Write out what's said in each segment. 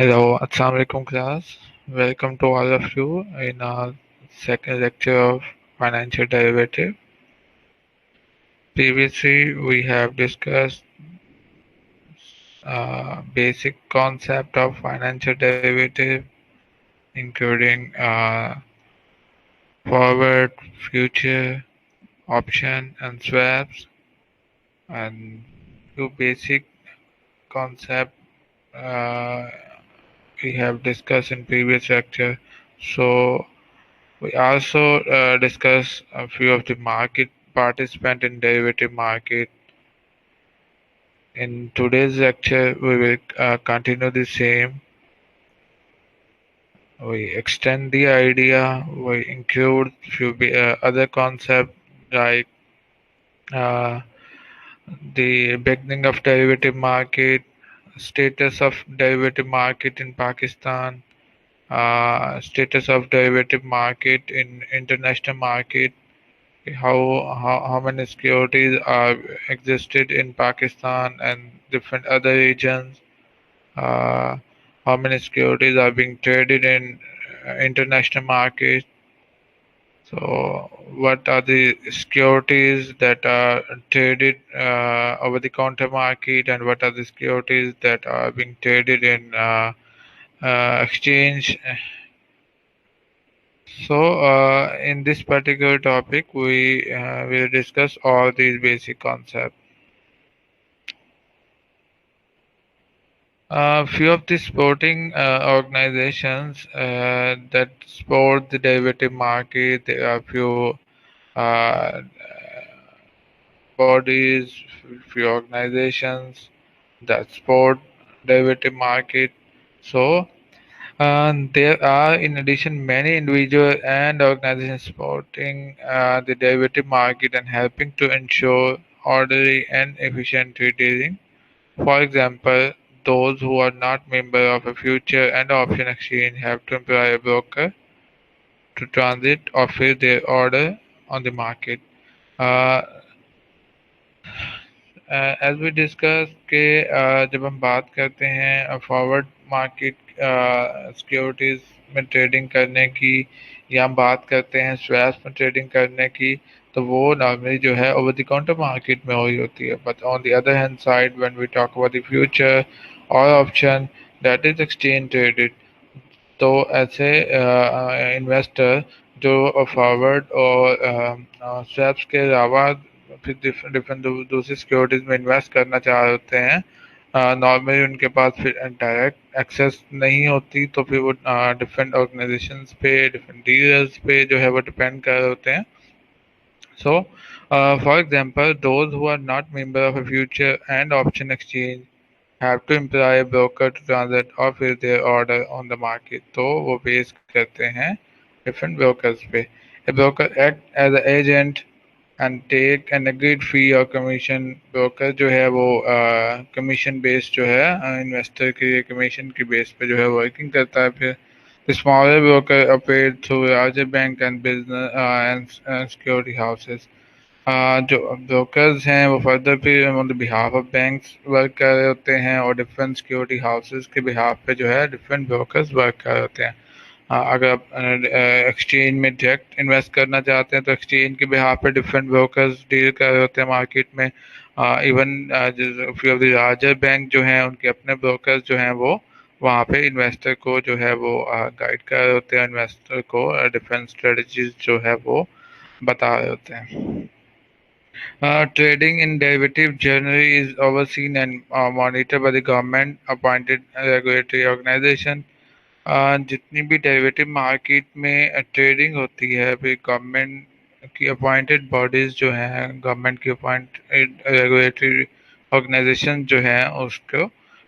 Hello, Assalamu alaikum class. Welcome to all of you in our second lecture of financial derivative. Previously, we have discussed basic concept of financial derivative, including forward, future, option, and swaps, and few basic concept uh, we have discussed in previous lecture. So we also discuss a few of the market participant in derivative market. In today's lecture, we will continue the same. We extend the idea. We include few other concepts like uh, the beginning of derivative market, status of derivative market in Pakistan, status of derivative market in international market, how many securities are existed in Pakistan and different other regions, uh, how many securities are being traded in international market. So what are the securities that are traded over the counter market, and what are the securities that are being traded in exchange. So, in this particular topic, we will discuss all these basic concepts. Few of the sporting organizations that support the derivative market, there are few bodies, few organizations that support derivative market. So, there are, in addition, many individual and organizations supporting the derivative market and helping to ensure orderly and efficient trading. For example, those who are not member of a future and option exchange have to employ a broker to transit or fill their order on the market. Uh, as we discuss के जब हम बात करते हैं forward market securities में trading करने की, या हम बात करते हैं स्वैप्स में ट्रेडिंग करने की, तो वो नॉर्मली जो है ओवर द काउंटर मार्केट में हो रही होती है. But on the other hand side when we talk about the future और option, that is exchange traded. तो ऐसे इन्वेस्टर जो फॉरवर्ड और स्वैप्स के अलावा फिर डिफरेंट डिफरेंट दूसरी सिक्योरिटीज में इन्वेस्ट करना चाह रहे होते हैं, नॉर्मली उनके पास फिर डायरेक्ट एक्सेस नहीं होती, तो फिर वो डिफरेंट ऑर्गेनाइजेशंस पे, डिफरेंट डीलर्स पे जो है वो डिपेंड कर रहे होते हैं. So, for example, those who are not member of a future and option exchange have to employ a broker to transact or fill their order on the market. तो वो बेस करते हैं different brokers पे. A broker act as an agent and take an agreed fee or commission. broker जो है वो commission based जो है investor के commission की base पे जो है working करता है. फिर the smaller broker operate through larger bank and business and security houses. जो ब्रोकर्स हैं वो फर्दर फिर on the behalf of banks work कर रहे होते हैं, और डिफरेंट सिक्योरिटी हाउसेस के बिहाफ पे जो है डिफरेंट ब्रोकर्स वर्क कर रहे होते हैं. अगर आप एक्सचेंज में डायरेक्ट इन्वेस्ट करना चाहते हैं तो एक्सचेंज के बिहाफ पे डिफरेंट ब्रोकर्स डील कर रहे होते हैं मार्केट में. Even few of the larger bank जो हैं उनके अपने ब्रोकर्स जो हैं वो वहाँ पे इन्वेस्टर को जो है वो गाइड कर रहे होते हैं, इन्वेस्टर को डिफरेंट स्ट्रेटजीज जो है वो बता रहे होते हैं. Trading in derivative generally is overseen and monitored by the government appointed regulatory organization. जितनी भी डेरिवेटिव मार्केट में ट्रेडिंग होती है, फिर गवर्नमेंट की अपॉइंटेड बॉडीज जो हैं, गवर्नमेंट की अपॉइंटेड रेगुलेटरी ऑर्गेनाइजेशन जो हैं उसको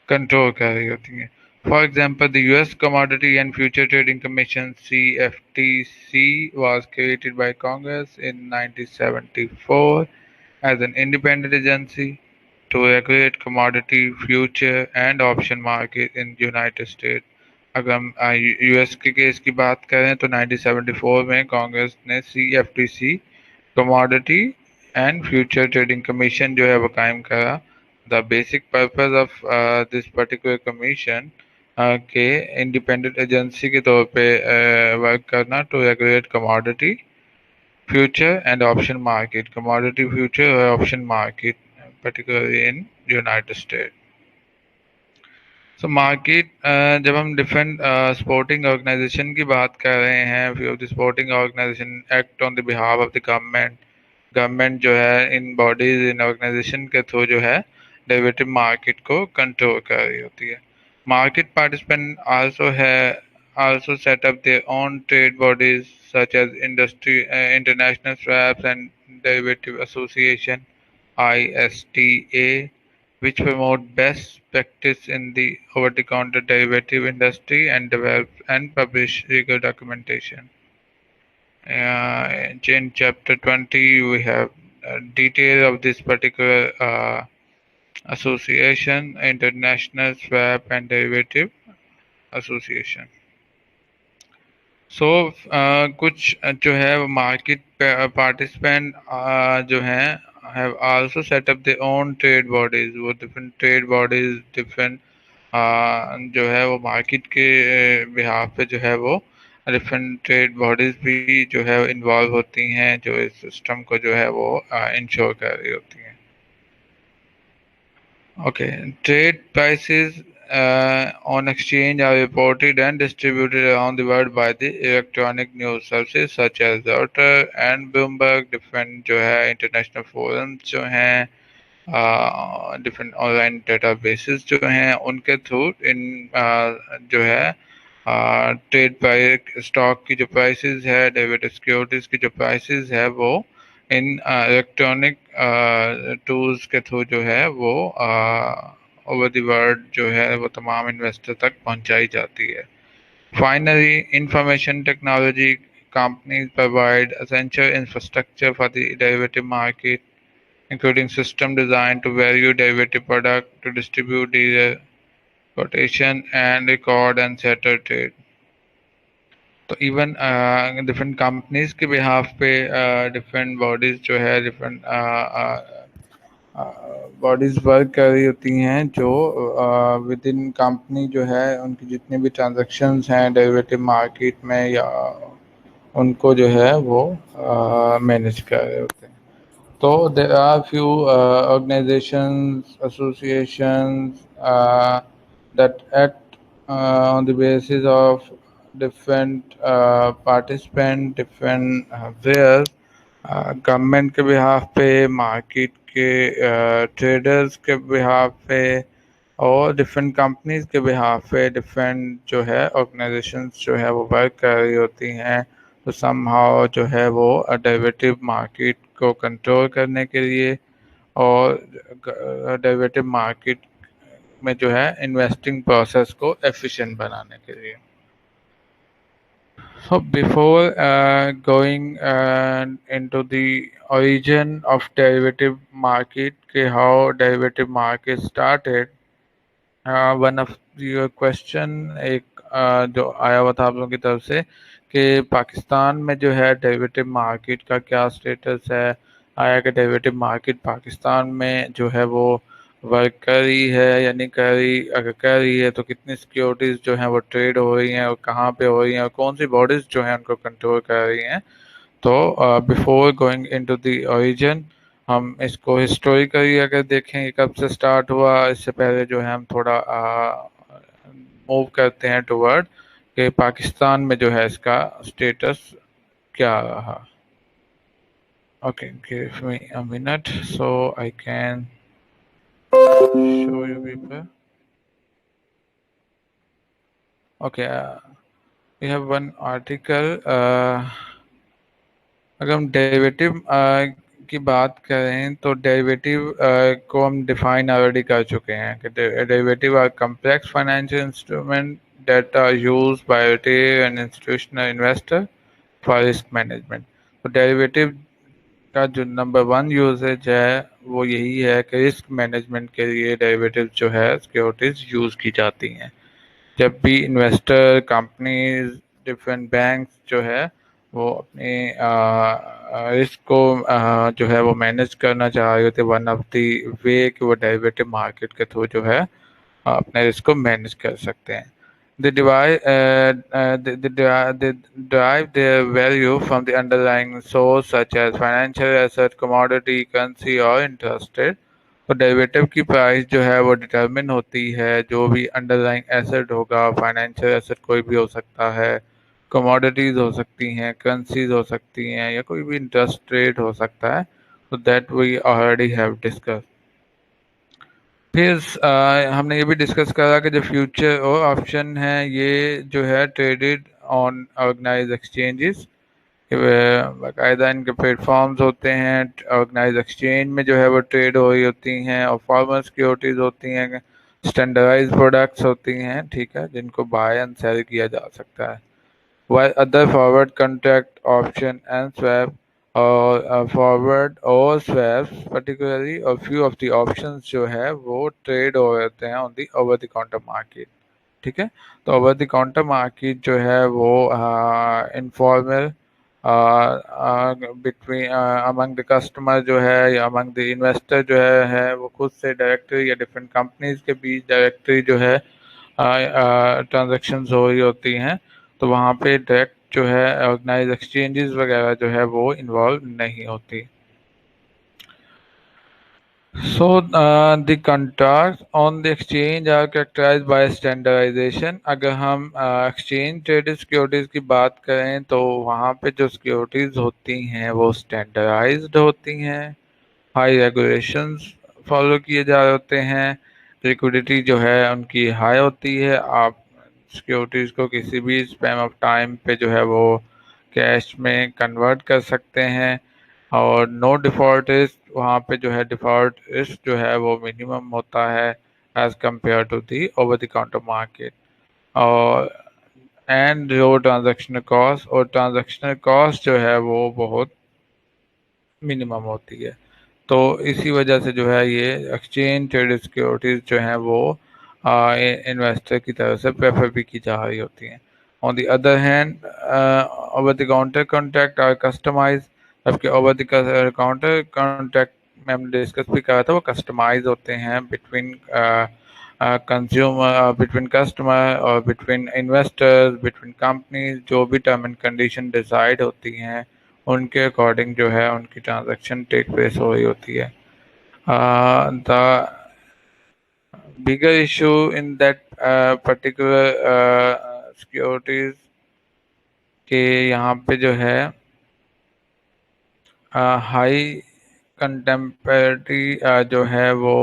कंट्रोल कर रही होती हैं. For example, the US commodity and future trading commission CFTC was created by Congress in 1974 as an independent agency to regulate commodity, future and option market in United States. अगर हम US के case की बात करें तो 1974 में Congress ने CFTC commodity and future trading commission जो है वो कायम करा. The basic purpose of this particular commission के इंडिपेंडेंट एजेंसी के तौर पे वर्क करना to regulate commodity future and option market, commodity future और option market particularly in United State. So market, जब हम डिफरेंट स्पोर्टिंग ऑर्गेनाइजेशन की बात कर रहे हैं, few of the sporting organization act on the behalf of the government. Government जो है इन बॉडीज इन ऑर्गेनाइजेशन के थ्रू जो है डेरिवेटिव मार्केट को कंट्रोल कर रही होती है। Market participant also set up their own trade bodies such as industry international swaps and derivative association ISTA, which promote best practice in the over-the-counter derivative industry and develop and publish legal documentation. In chapter 20, we have detail of this particular association, International Swap and Derivative Association. सो कुछ जो है market participant जो हैं have also set up their own trade bodies, वो different trade bodies different जो है वो market के बिहाफ पे जो है वो डिफरेंट ट्रेड बॉडीज भी जो है इन्वॉल्व होती हैं, जो इस सिस्टम को जो है वो इंश्योर कर रही होती हैं। Okay, trade prices on exchange are reported and distributed around the world by the electronic news services such as Reuters and Bloomberg। Different जो है international forums जो हैं, डिफरेंट ऑनलाइन डेटाबेसेस जो हैं उनके थ्रू इन जो है ट्रेड प्राइस, स्टॉक की जो प्राइसेस है, डेरिवेटिव सिक्योरिटीज की जो प्राइसेस है, वो इन इलेक्ट्रॉनिक टूल्स के थ्रू जो है वो ओवर द वर्ल्ड जो है वो तमाम इन्वेस्टर तक पहुंचाई जाती है। Finally, information technology companies provide essential infrastructure for the derivative market, including system design to value derivative product, to distribute the quotation and record and settle trade। तो even different companies के behalf पे different bodies जो है different bodies work कर रही होती हैं, जो विद इन कंपनी जो है उनकी जितने भी ट्रांजैक्शंस हैं डेरिवेटिव मार्केट में या उनको जो है वो मैनेज कर रहे होते हैं। So there are few organizations, associations that act on the basis of different participant, different where government के बिहाफ पे, मार्केट के ट्रेडर्स के बिहाफ पे और डिफरेंट कंपनीज के बिहाफ पे डिफरेंट जो है ऑर्गेनाइजेशंस जो है वो वर्क कर रही होती हैं। तो समहाउ जो है वो डेरिवेटिव मार्केट को कंट्रोल करने के लिए और डेरिवेटिव मार्केट में जो है इन्वेस्टिंग प्रोसेस को एफिशिएंट बनाने के लिए। So before going into the origin of derivative market, के how derivative market started, one of your question एक जो आया हुआ था आप लोगों की तरफ से कि पाकिस्तान में जो है डेरिवेटिव मार्केट का क्या स्टेटस है, आया कि डेरिवेटिव मार्केट पाकिस्तान में जो है वो वर्क कर रही है या नहीं कर रही, अगर कर रही है तो कितनी सिक्योरिटीज़ जो हैं वो ट्रेड हो रही हैं और कहाँ पे हो रही हैं और कौन सी बॉडीज़ जो हैं उनको कंट्रोल कर रही हैं। तो before going into the origin, हम इसको हिस्टोरिकली अगर देखें कब से स्टार्ट हुआ, इससे पहले जो है हम थोड़ा मूव करते हैं टुवर्ड कि पाकिस्तान में जो है इसका स्टेटस क्या रहा। Okay, give me a minute so I can show you people. Okay, we have one article. अगर हम डेरिवेटिव की बात करें तो डेरिवेटिव को हम डिफाइन ऑलरेडी कर चुके हैं कि derivative are complex financial instrument that are used by retail and institutional investor for risk management. तो डेरिवेटिव का जो नंबर वन यूजेज है वो यही है कि रिस्क मैनेजमेंट के लिए डेरिवेटिव जो है सिक्योरिटीज यूज की जाती हैं। जब भी इन्वेस्टर, कंपनीज, डिफरेंट बैंक्स जो है वो अपने रिस्क को जो है वो मैनेज करना चाह रहे होते, वन ऑफ द वे कि वो डेरिवेटिव मार्केट के थ्रू जो है अपने रिस्क को मैनेज कर सकते हैं। They derive their value from the underlying source such as financial asset, commodity, currency और interest rate। तो डेरिवेटिव की प्राइस जो है वो डिटरमिन होती है जो भी अंडरलाइंग एसेट होगा। फाइनेंशियल एसेट कोई भी हो सकता है, कमोडिटीज हो सकती हैं, करेंसीज हो सकती हैं, या कोई भी इंटरेस्ट रेट हो सकता है। तो that we already have discuss. फिर हमने ये भी डिस्कस करा कि जो फ्यूचर और ऑप्शन है ये जो है ट्रेडेड ऑन ऑर्गेनाइज एक्सचेंजेस। बाकायदा इनके प्लेटफॉर्म्स होते हैं, ऑर्गेनाइज एक्सचेंज में जो है वो ट्रेड हो रही होती हैं। और फॉर्मल सिक्योरिटीज होती हैं, स्टैंडर्डाइज प्रोडक्ट्स होती हैं, ठीक है, जिनको बाय एंड सेल किया जा सकता है। while other forward contract option and swap और फॉरवर्ड और swaps particularly और few of the options जो है वो ट्रेड हो जाते हैं on the over the counter market. ठीक है, तो ओवर द काउंटर मार्केट जो है वो informal between among the customer जो है या अमंग द इन्वेस्टर जो है वो खुद से डायरेक्टली या डिफरेंट कंपनीज के बीच डायरेक्टली जो है ट्रांजेक्शन्स हो रही होती हैं। तो वहाँ पे डायरेक्ट जो है ऑर्गेनाइज एक्सचेंजेस वगैरह जो है वो इन्वॉल्व नहीं होती। So the contracts on the exchange are characterized by standardization। अगर हम exchange traded securities की बात करें तो वहाँ पे जो securities होती हैं वो standardized होती हैं, हाई रेगुलेशंस फॉलो किए जा रहे होते हैं, लिक्विडिटी जो है उनकी हाई होती है। आप सिक्योरिटीज को किसी भी स्पैम ऑफ टाइम पे जो है वो कैश में कन्वर्ट कर सकते हैं। और नो डिफॉल्ट रिस्क, वहाँ पे जो है डिफॉल्ट रिस्क जो है वो मिनिमम होता है as compare to the over the counter market. और एंड जो ट्रांजेक्शनल कॉस्ट, और ट्रांजेक्शनल कॉस्ट जो है वो बहुत मिनिमम होती है। तो इसी वजह से जो है ये एक्सचेंज ट्रेडेड सिक्योरिटीज जो हैं वो इन्वेस्टर की तरफ से प्रेफर भी की जा रही होती हैं। On the other hand over the counter contract are customize. जबकि ओवर द काउंटर कॉन्ट्रैक्ट में हमने डिस्कस भी करा था वो कस्टमाइज होते हैं बिटवीन कंज्यूमर, बिटवीन कस्टमर और बिटवीन इन्वेस्टर्स, बिटवीन कंपनीज। जो भी टर्म एंड कंडीशन डिसाइड होती हैं उनके अकॉर्डिंग जो है उनकी ट्रांजैक्शन टेक प्लेस हो रही होती है। The bigger issue in that particular securities के यहाँ पे जो है हाई कंटेम्परेटी जो है वो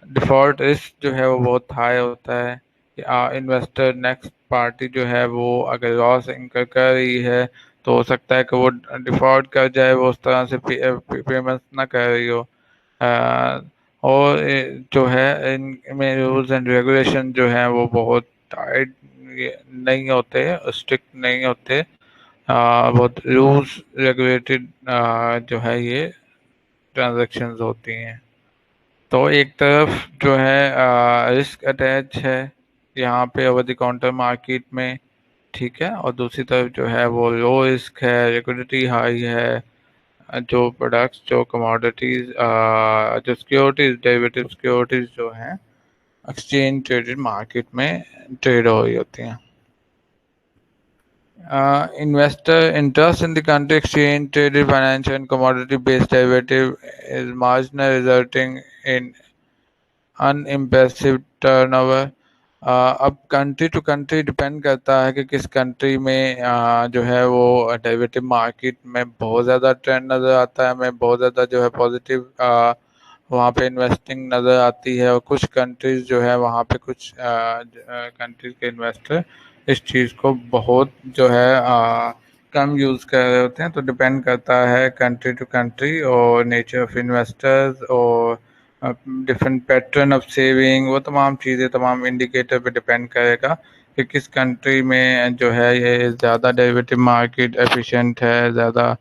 डिफॉल्ट रिस्क जो है वो बहुत हाई होता है कि इन्वेस्टर नेक्स्ट पार्टी जो है वो अगर लॉस इंकर कर रही है तो हो सकता है कि वो डिफॉल्ट कर जाए, वो उस तरह से पेमेंट ना कर रही हो। अ, और जो है इनमें रूल्स एंड रेगुलेशन जो है वो बहुत टाइट नहीं होते, स्ट्रिक्ट नहीं होते। बहुत रूल्स रेगुलेटेड जो है ये ट्रांजैक्शंस होती हैं। तो एक तरफ जो है रिस्क अटैच है यहाँ पे ओवर द काउंटर मार्केट में, ठीक है, और दूसरी तरफ जो है वो लो रिस्क है, लिक्विडिटी हाई है। जो प्रोडक्ट्स, जो कमोडिटीज, जो सिक्योरिटीज, डेरिवेटिव सिक्योरिटीज जो हैं एक्सचेंज ट्रेडेड मार्केट में ट्रेड हो रही होती हैं। Investor interest in the country exchange traded financial and commodity based derivative is marginal, resulting in unimpressive turnover. अब कंट्री टू कंट्री डिपेंड करता है कि किस कंट्री में जो है वो डेरिवेटिव मार्केट में बहुत ज़्यादा ट्रेंड नज़र आता है, हमें बहुत ज़्यादा जो है पॉजिटिव वहाँ पे इन्वेस्टिंग नज़र आती है। और कुछ कंट्रीज जो है वहाँ पे कुछ कंट्रीज के इन्वेस्टर इस चीज़ को बहुत जो है कम यूज़ कर रहे होते हैं। तो डिपेंड करता है कंट्री टू कंट्री और नेचर ऑफ इन्वेस्टर्स और डिफरेंट पैटर्न ऑफ सेविंग, वो तमाम चीज़ें, तमाम इंडिकेटर पे डिपेंड करेगा कि किस कंट्री में जो है ये ज़्यादा डेरिवेटिव मार्केट एफिशिएंट है, ज़्यादा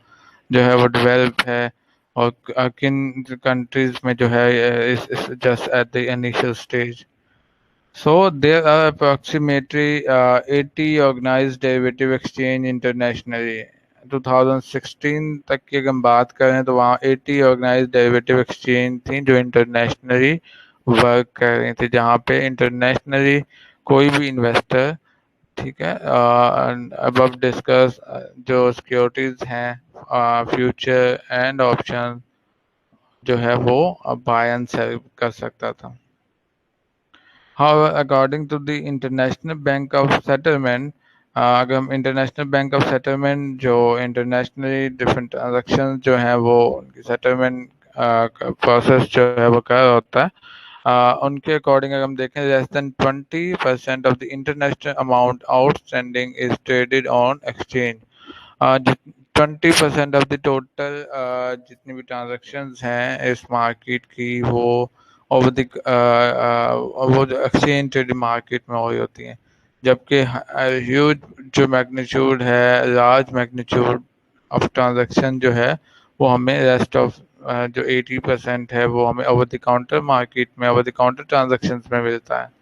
जो है वो डेवलप है। और किन कंट्रीज में जो है इस just at the initial stage. So there are approximately 80 organized derivative exchange internationally। 2016 तक की अगर हम बात करें तो वहाँ 80 ऑर्गेनाइज डेरिवेटिव एक्सचेंज थी जो इंटरनेशनली वर्क कर रही थी। जहाँ पे इंटरनेशनली कोई भी इन्वेस्टर, ठीक है, अबव डिस्कस जो सिक्योरिटीज हैं फ्यूचर एंड ऑप्शन जो है वो बाय एंड सेल कर सकता था। However, according to the International Bank of Settlement, अगर हम इंटरनेशनल बैंक ऑफ सेटलमेंट जो इंटरनेशनली डिफरेंट ट्रांजेक्शन जो हैं वो उनकी सेटलमेंट प्रोसेस जो है वो कर होता है, उनके अकॉर्डिंग अगर हम देखें less than 20% of the international amount outstanding is traded on exchange. 20% of the total जितनी भी ट्रांजेक्शन्स हैं इस मार्केट की वो ओवर द वो जो एक्सचेंज ट्रेडेड मार्केट में हो रही होती हैं, जबकि ह्यूज जो मैग्नीट्यूड है, लार्ज मैग्नीट्यूड ऑफ ट्रांजेक्शन जो है वो हमें रेस्ट ऑफ जो 80% है वो हमें ओवर द काउंटर मार्केट में, ओवर द काउंटर ट्रांजेक्शन में मिलता है।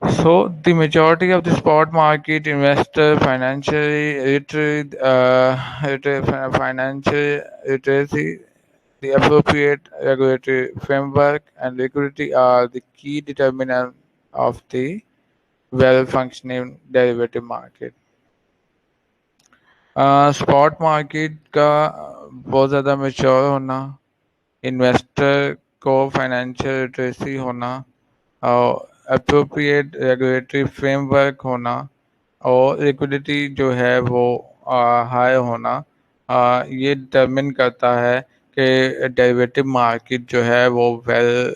So the majority of the spot market investor financially literate, financial literacy, the appropriate regulatory framework, and liquidity are the key determinant of the well-functioning derivative market. Spot market का बहुत ज़्यादा mature होना, investor को financial literacy होना और appropriate regulatory framework होना और liquidity जो है वो हाई होना, ये डिटरमिन करता है कि डेरिवेटिव मार्केट जो है वो वेल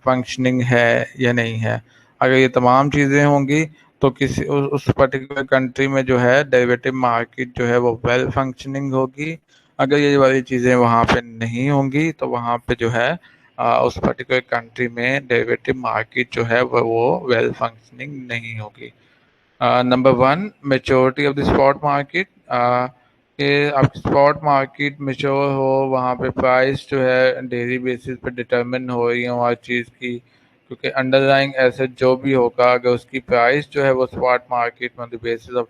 फंक्शनिंग है या नहीं है। अगर ये तमाम चीज़ें होंगी तो किसी उस पर्टिकुलर कंट्री में जो है डेरिवेटिव मार्केट जो है वो वेल फंक्शनिंग होगी। अगर ये वाली चीज़ें वहाँ पे नहीं होंगी तो वहाँ पे जो है उस पर्टिकुलर कंट्री में डेरिवेटिव मार्केट जो है वो वेल फंक्शनिंग नहीं होगी। Number one, maturity of the spot market, कि अब स्पॉट मार्केट मेच्योर हो, वहाँ पे प्राइस जो है डेली बेसिस पे डिटरमिन हो रही हो हर चीज़ की, क्योंकि अंडरलाइंग एसेट जो भी होगा अगर उसकी प्राइस जो है वो स्पॉट मार्केट में the basis of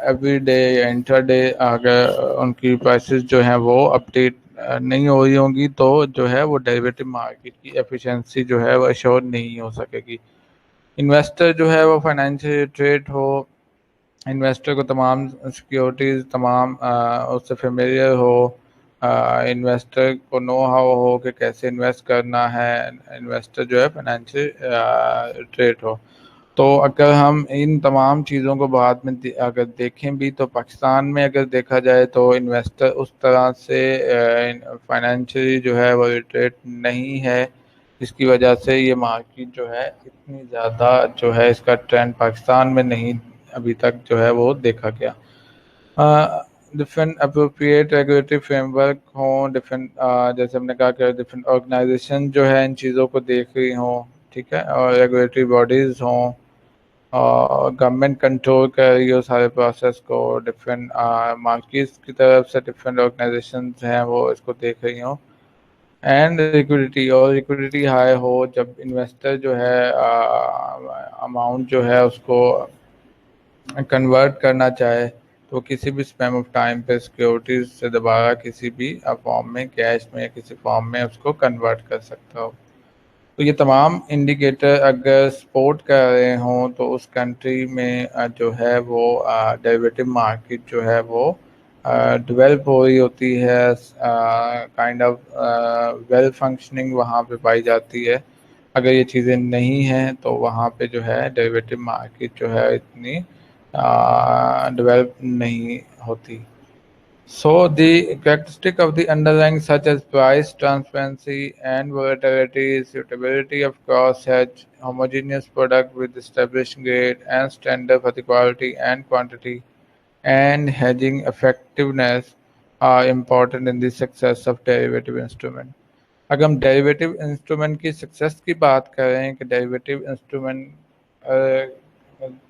every day या इंटर डे अगर उनकी प्राइसेस जो हैं वो अपडेट नहीं हो रही होंगी तो जो है वो डेरिवेटिव मार्केट की एफिशिएंसी जो है वो अश्योर नहीं हो सकेगी। इन्वेस्टर जो है वो फाइनेंशियल लिटरेट हो, इन्वेस्टर को तमाम सिक्योरिटीज़ तमाम उससे फेमिलियर हो, इन्वेस्टर को नो हाउ हो कि कैसे इन्वेस्ट करना है, इन्वेस्टर जो है फाइनेंशियल लिटरेट हो। तो अगर हम इन तमाम चीज़ों को बाद में अगर देखें भी तो पाकिस्तान में अगर देखा जाए तो इन्वेस्टर उस तरह से फाइनेंशियली जो है वो लिटरेट नहीं है, जिसकी वजह से ये मार्केट जो है इतनी ज़्यादा जो है इसका ट्रेंड पाकिस्तान में नहीं अभी तक जो है वो देखा गया। डिफरेंट अप्रोप्रिएट रेगुलेटरी फ्रेमवर्क हों, डिफरेंट जैसे हमने कहा कि डिफरेंट ऑर्गेनाइजेशन जो है इन चीज़ों को देख रही हों, ठीक है, और रेगुलेटरी बॉडीज़ हों और गवर्नमेंट कंट्रोल कर रही हो सारे प्रोसेस को, डिफरेंट मार्केट्स की तरफ से डिफरेंट ऑर्गेनाइजेशंस हैं वो इसको देख रही हों, एंड लिक्विडिटी, और लिक्विडिटी हाई हो जब इन्वेस्टर जो है अमाउंट जो है उसको कन्वर्ट करना चाहे तो किसी भी स्पैम ऑफ टाइम पे सिक्योरिटीज से दोबारा किसी भी फॉर्म में, कैश में या किसी फॉर्म में उसको कन्वर्ट कर सकता हो। तो ये तमाम इंडिकेटर अगर सपोर्ट कर रहे हों तो उस कंट्री में जो है वो डेरिवेटिव मार्केट जो है वो डेवलप हो रही होती है, काइंड ऑफ वेल फंक्शनिंग वहाँ पे पाई जाती है। अगर ये चीज़ें नहीं हैं तो वहाँ पे जो है डेरिवेटिव मार्केट जो है इतनी डेवलप नहीं होती। So the characteristic of the underlying such as price, transparency and volatility, suitability of cross-hedge, homogeneous product with established grade and standard for the quality and quantity, and hedging effectiveness are important in the success of derivative instrument. अगर हम derivative instrument की success की बात करें कि derivative instrument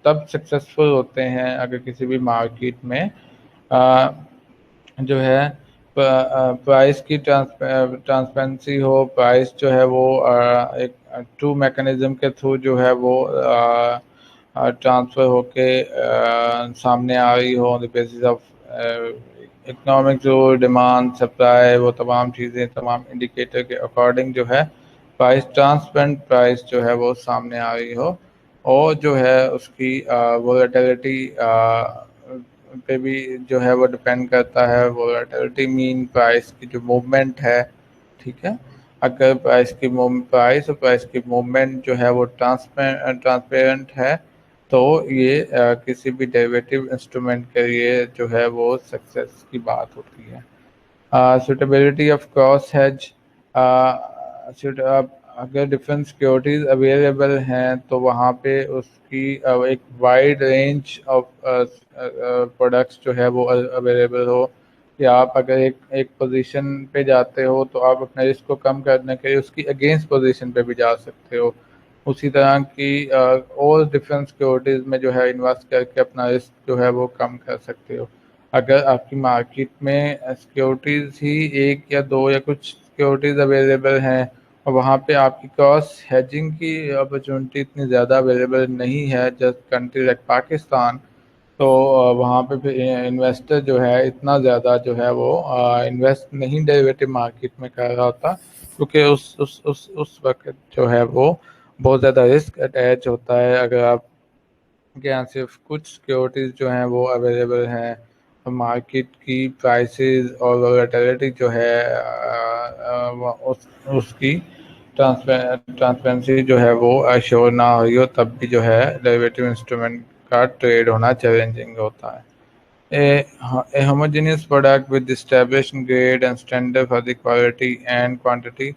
तब successful होते हैं अगर किसी भी मार्केट में जो है प्राइस की ट्रांसपेरेंसी हो, प्राइस जो है वो एक ट्रू मैकेनिज्म के थ्रू जो है वो ट्रांसफ़र होके सामने आ रही हो on the basis of economic जो डिमांड सप्लाई वो तमाम चीज़ें तमाम इंडिकेटर के अकॉर्डिंग जो है प्राइस ट्रांसपेरेंट प्राइस जो है वो सामने आ रही हो, और जो है उसकी वोलेटिलिटी पे भी जो है वो डिपेंड करता है। वोलेटिलिटी मीन प्राइस की जो मूवमेंट है, ठीक है। अगर प्राइस और प्राइस की मूवमेंट जो है वो ट्रांसपेरेंट है, तो ये किसी भी डेरिवेटिव इंस्ट्रूमेंट के लिए जो है वो सक्सेस की बात होती है। सुटेबिलिटी ऑफ क्रॉस हेज, अगर डिफरेंट सिक्योरिटीज अवेलेबल हैं तो वहाँ पे उसकी एक वाइड रेंज ऑफ प्रोडक्ट्स जो है वो अवेलेबल हो, कि आप अगर एक पोजीशन पे जाते हो तो आप अपने रिस्क को कम करने के लिए उसकी अगेंस्ट पोजीशन पे भी जा सकते हो। उसी तरह की और डिफरेंट सिक्योरिटीज़ में जो है इन्वेस्ट करके अपना रिस्क जो है वो कम कर सकते हो। अगर आपकी मार्केट में सिक्योरिटीज़ ही एक या दो या कुछ सिक्योरिटीज़ अवेलेबल हैं, और वहाँ पे आपकी क्रॉस हेजिंग की अपॉर्चुनिटी इतनी ज़्यादा अवेलेबल नहीं है, जस्ट कंट्री लाइक पाकिस्तान, तो वहाँ पे फिर इन्वेस्टर जो है इतना ज़्यादा जो है वो इन्वेस्ट नहीं डेरिवेटिव मार्केट में कर रहा होता, क्योंकि उस वक्त जो है वो बहुत ज़्यादा रिस्क अटैच होता है। अगर आप के यहाँ सिर्फ कुछ सिक्योरिटीज़ जो हैं वो अवेलेबल हैं, तो मार्केट की प्राइसेस और वोलेटिलिटी जो है उसकी ट्रांसपेरेंसी जो है वो अश्योर ना हुई हो, तब भी जो है डेरिवेटिव इंस्ट्रूमेंट का ट्रेड होना चैलेंजिंग होता है। A homogeneous product with established grade and standard for the quality and quantity.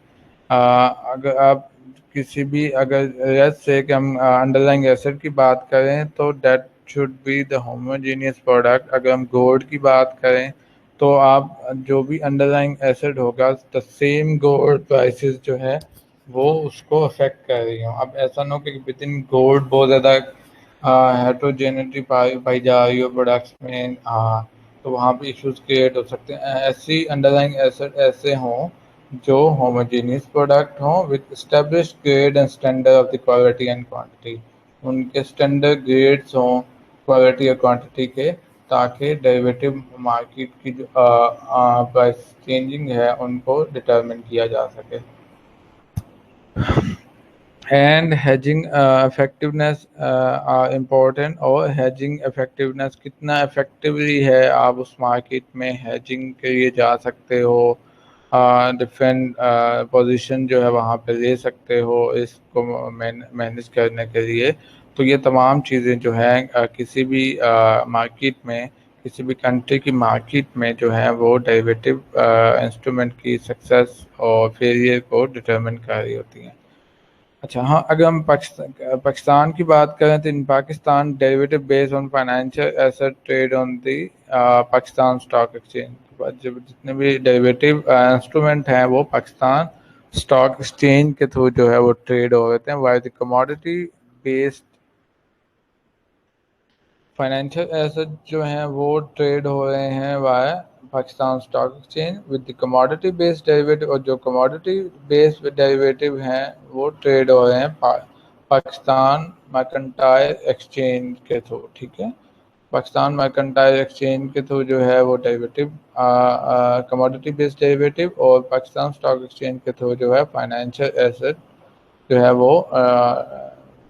अगर आप किसी भी अगर लेट्स से कि हम अंडरलाइंग एसिड की बात करें तो that should be the homogeneous product. अगर हम गोल्ड की बात करें तो आप जो भी अंडरलाइंग एसिड होगा, द सेम गोल्ड प्राइसेस जो है वो उसको अफेक्ट कर रही हो। अब ऐसा ना हो कि विद इन गोल्ड बहुत ज़्यादा हेट्रोजेनिटी पाई जा रही हो प्रोडक्ट्स में, तो वहाँ पे इश्यूज क्रिएट हो सकते हैं। ऐसी अंडरलाइंग एसेट ऐसे हों जो होमोजेनियस प्रोडक्ट हों with established grade and standard of the quality and quantity, उनके स्टैंडर्ड ग्रेड्स हों क्वालिटी और क्वांटिटी के, ताकि डेरिवेटिव मार्केट की जो प्राइस चेंजिंग है उनको डिटरमिन किया जा सके। एंड हेजिंग इफेक्टिवनेस इम्पोर्टेंट, और हेजिंग इफेक्टिवनेस कितना इफेक्टिवली है आप उस मार्केट में हेजिंग के लिए जा सकते हो, डिफरेंट पोजीशन जो है वहाँ पे ले सकते हो इसको मैनेज करने के लिए। तो ये तमाम चीज़ें जो हैं किसी भी मार्केट में, किसी भी कंट्री की मार्केट में जो है वो डेरिवेटिव इंस्ट्रूमेंट की सक्सेस और फेलियर को डिटरमिन कर रही होती हैं। अच्छा, हाँ, अगर हम पाकिस्तान की बात करें तो in Pakistan derivative based on financial asset trade on the Pakistan stock exchange. जब जितने भी डेरिवेटिव इंस्ट्रूमेंट हैं वो पाकिस्तान स्टॉक एक्सचेंज के थ्रू जो है वो ट्रेड हो रहे हैं, while the commodity based financial asset जो हैं वो ट्रेड हो रहे हैं via Pakistan stock exchange with the commodity based derivative, और जो कमोडिटी बेस्ड डेरिवेटिव हैं वो ट्रेड हो रहे हैं पाकिस्तान मर्केंटाइल एक्सचेंज के थ्रू, ठीक है। पाकिस्तान मर्केंटाइल एक्सचेंज के थ्रू जो है वो डेरिवेटिव कमोडिटी बेस्ड डेरिवेटिव, और पाकिस्तान स्टॉक एक्सचेंज के थ्रू जो है फाइनेंशियल एसेट जो है वो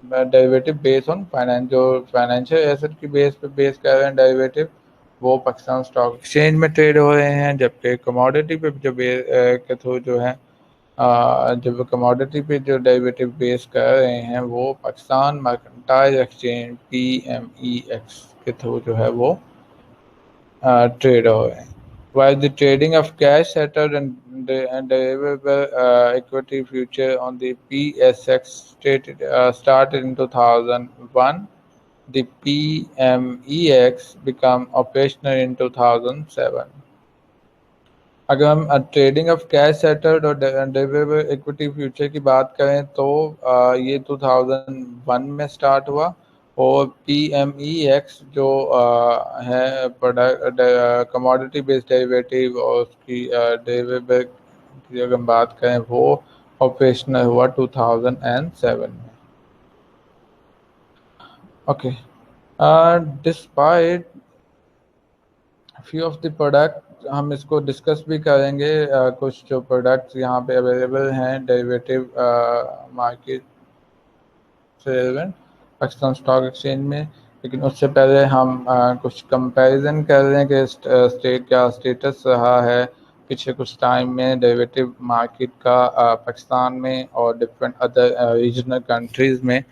डेरिवेटिव बेस ऑन फाइनेंस, जो फाइनेंशियल एसेट की बेस पे बेस कर रहे हैं डेरिवेटिव, वो पाकिस्तान स्टॉक एक्सचेंज में ट्रेड हो रहे हैं। जबकि कमोडिटी पे जो के थ्रू जो है जब कमोडिटी पे जो डेरिवेटिव बेस कर रहे हैं वो पाकिस्तान मर्केंटाइल एक्सचेंज PMEX के थ्रू जो है वो trade away. While the trading of cash settled and derivable equity future on the PSX started in 2001, the PMEX became operational in 2007. अगर हम ट्रेडिंग ऑफ कैश सेटल्ड और डेरिवेबल इक्विटी फ्यूचर की बात करें तो ये 2001 में स्टार्ट हुआ, और PMEX जो है प्रोडक्ट कमोडिटी बेस्ड डेरिवेटिव और उसकी डेरिवेबल की अगर हम बात करें वो ऑपरेशनल हुआ 2007 में। Okay, despite few of the product हम इसको डिस्कस भी करेंगे, कुछ जो प्रोडक्ट्स यहाँ पे अवेलेबल हैं डेरिवेटिव मार्केट से रिलेवेंट पाकिस्तान स्टॉक एक्सचेंज में। लेकिन उससे पहले हम कुछ कंपैरिजन कर रहे हैं कि स्टेट क्या स्टेटस रहा है पिछले कुछ टाइम में डेरिवेटिव मार्केट का पाकिस्तान में और डिफरेंट अदर रीजनल कंट्रीज में।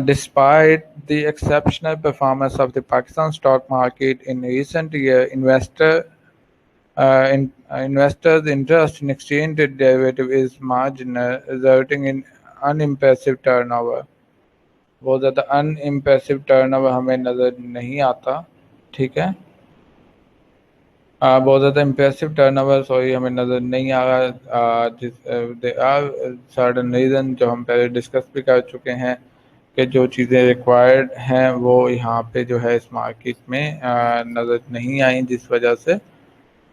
Despite the exceptional performance of the Pakistan stock market in recent years, investors' interest in exchange derivative is marginal, resulting in unimpressive turnover. बहुत ज़्यादा अनइम्प्रेसिव टर्नओवर हमें नज़र नहीं आता। ठीक है, बहुत ज़्यादा इम्प्रेसिव टर्नओवर सॉरी हमें नज़र नहीं आ रहा। जिस दे आर सर्टन रीज़न जो हम पहले डिस्कस भी कर चुके हैं कि जो चीज़ें रिक्वायर्ड हैं वो यहाँ पे जो है इस मार्केट में नज़र नहीं आई, जिस वजह से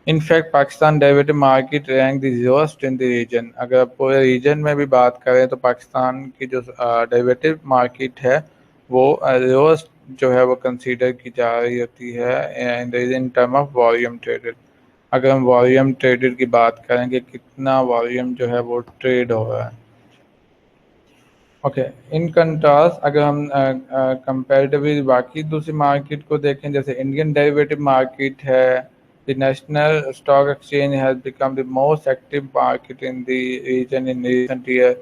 in fact Pakistan derivative market rank the lowest in the region. अगर पूरे रीजन में भी बात करें तो पाकिस्तान की जो डेरिवेटिव मार्केट है वो लोएस्ट जो है वो कंसीडर की जा रही होती है in term of volume traded. अगर हम वॉल्यूम ट्रेडेड की बात करें कि कितना वॉल्यूम जो है वो ट्रेड हो रहा है। ओके, इन कंट्रास्ट अगर हम कंपेरेटिवली बाकी दूसरी मार्केट को देखें, जैसे इंडियन डेरिवेटिव मार्केट है, the national stock exchange has become the most active market in the region in recent year.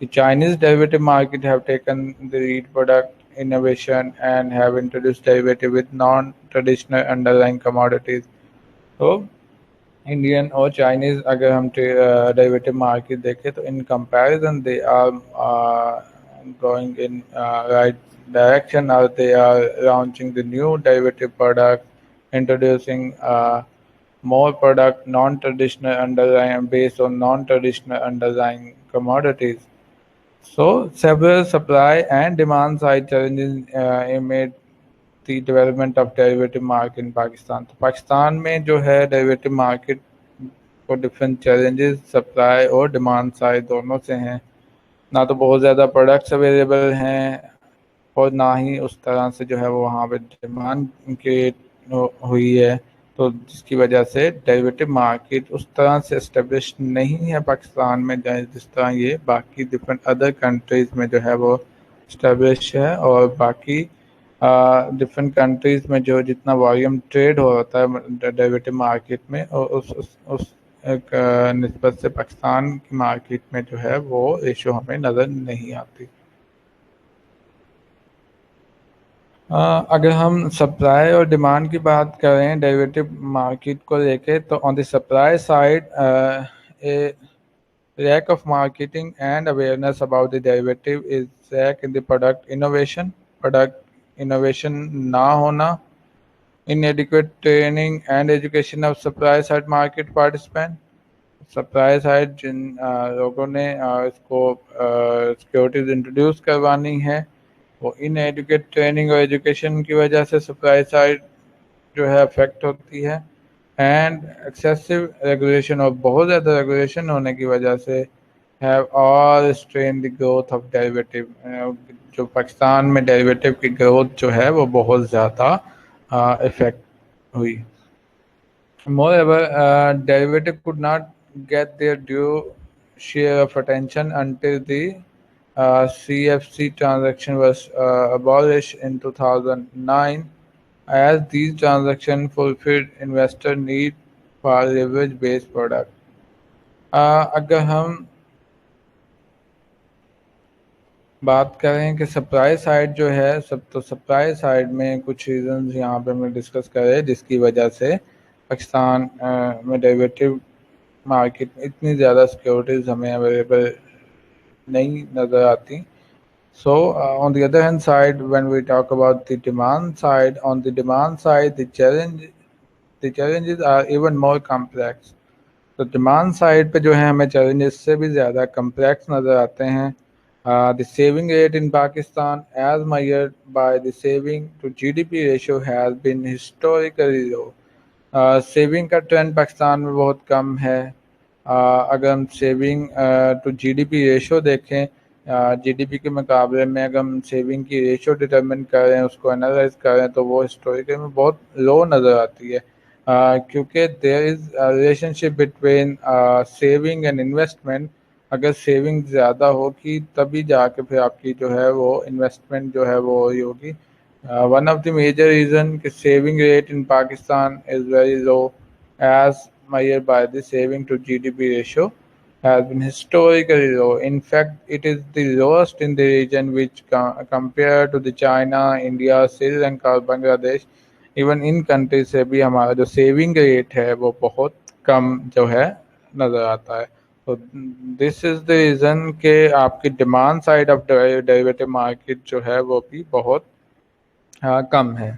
The Chinese derivative market have taken the lead product innovation and have introduced derivative with non-traditional underlying commodities। तो Indian और Chinese अगर हम derivative market देखें तो in comparison they are going in right direction, or they are launching the new derivative product, introducing more product non-traditional underlying based on non-traditional underlying commodities. So several supply and demand side challenges made the development of derivative market in Pakistan। तो पाकिस्तान में जो है derivative market को different challenges supply और demand side दोनों से हैं। ना तो बहुत ज़्यादा प्रोडक्ट्स अवेलेबल हैं और ना ही उस तरह से जो है वो वहाँ पे डिमांड क्रिएट हुई है, तो जिसकी वजह से डेरिवेटिव मार्केट उस तरह से इस्टेब्लिश नहीं है पाकिस्तान में जिस तरह ये बाकी डिफरेंट अदर कंट्रीज़ में जो है वो इस्टेब्लिश है। और बाकी डिफरेंट कंट्रीज़ में जो जितना वॉल्यूम ट्रेड हो होता है डेरिवेटिव मार्केट में, और उस एक निस्बत से पाकिस्तान की मार्केट में जो है वो रेशो हमें नज़र नहीं आती। अगर हम सप्लाई और डिमांड की बात करें डेरिवेटिव मार्केट को लेके, तो on the supply side A lack of marketing and awareness about the derivative is lack in the product innovation ना होना, inadequate training and education of supply side market participant। Supply side जिन लोगों ने इसको securities introduce करवानी है वो inadequate training और एजुकेशन की वजह से सप्लाई साइड जो है अफेक्ट होती है। एंड एक्सेसिव रेगुलेशन और बहुत ज़्यादा रेगुलेशन होने की वजह से have all strain the growth of derivative. जो पाकिस्तान में डेरिवेटिव की ग्रोथ जो है वो बहुत ज़्यादा इफेक्ट हुई। Moreover, derivative could not get their due share of attention until the CFC transaction was abolished in 2009, as these transactions fulfilled investor need for leverage-based product। अगर हम बात करें कि सप्लाई साइड जो है तो सप्लाई साइड में कुछ रीजंस यहाँ पे हम डिस्कस करें जिसकी वजह से पाकिस्तान में डेरिवेटिव मार्केट में इतनी ज़्यादा सिक्योरिटीज़ हमें अवेलेबल नहीं नज़र आती। So on the other hand side when we talk about the demand side, on the demand side the challenges are even more complex. तो डिमांड साइड पे जो है हमें चैलेंजेस से भी ज़्यादा कम्प्लेक्स नज़र आते हैं। The saving rate in Pakistan, as measured by the saving to GDP ratio, has been historically low। Saving का ट्रेंड पाकिस्तान में बहुत कम है। अगर हम सेविंग टू जीडीपी रेशो देखें, जीडीपी के मुकाबले में अगर हम सेविंग की रेशो डिटरमिन करें, उसको एनालाइज करें, तो वो हिस्टोरिकल में बहुत लो नज़र आती है। क्योंकि there is relationship between saving and investment. अगर सेविंग ज़्यादा होगी तभी जाके फिर आपकी जो है वो इन्वेस्टमेंट जो है वो ही होगी। One of the major reason कि saving rate in Pakistan is very low as measured by the saving to GDP ratio has been historically low. In fact, it is the lowest in the region, which compared to the China, India, Sri Lanka, Bangladesh, even in country से भी हमारा जो saving rate है वो बहुत कम जो है नज़र आता है। तो दिस इज़ द रीज़न कि आपकी demand side of derivative market जो है वो भी बहुत कम है।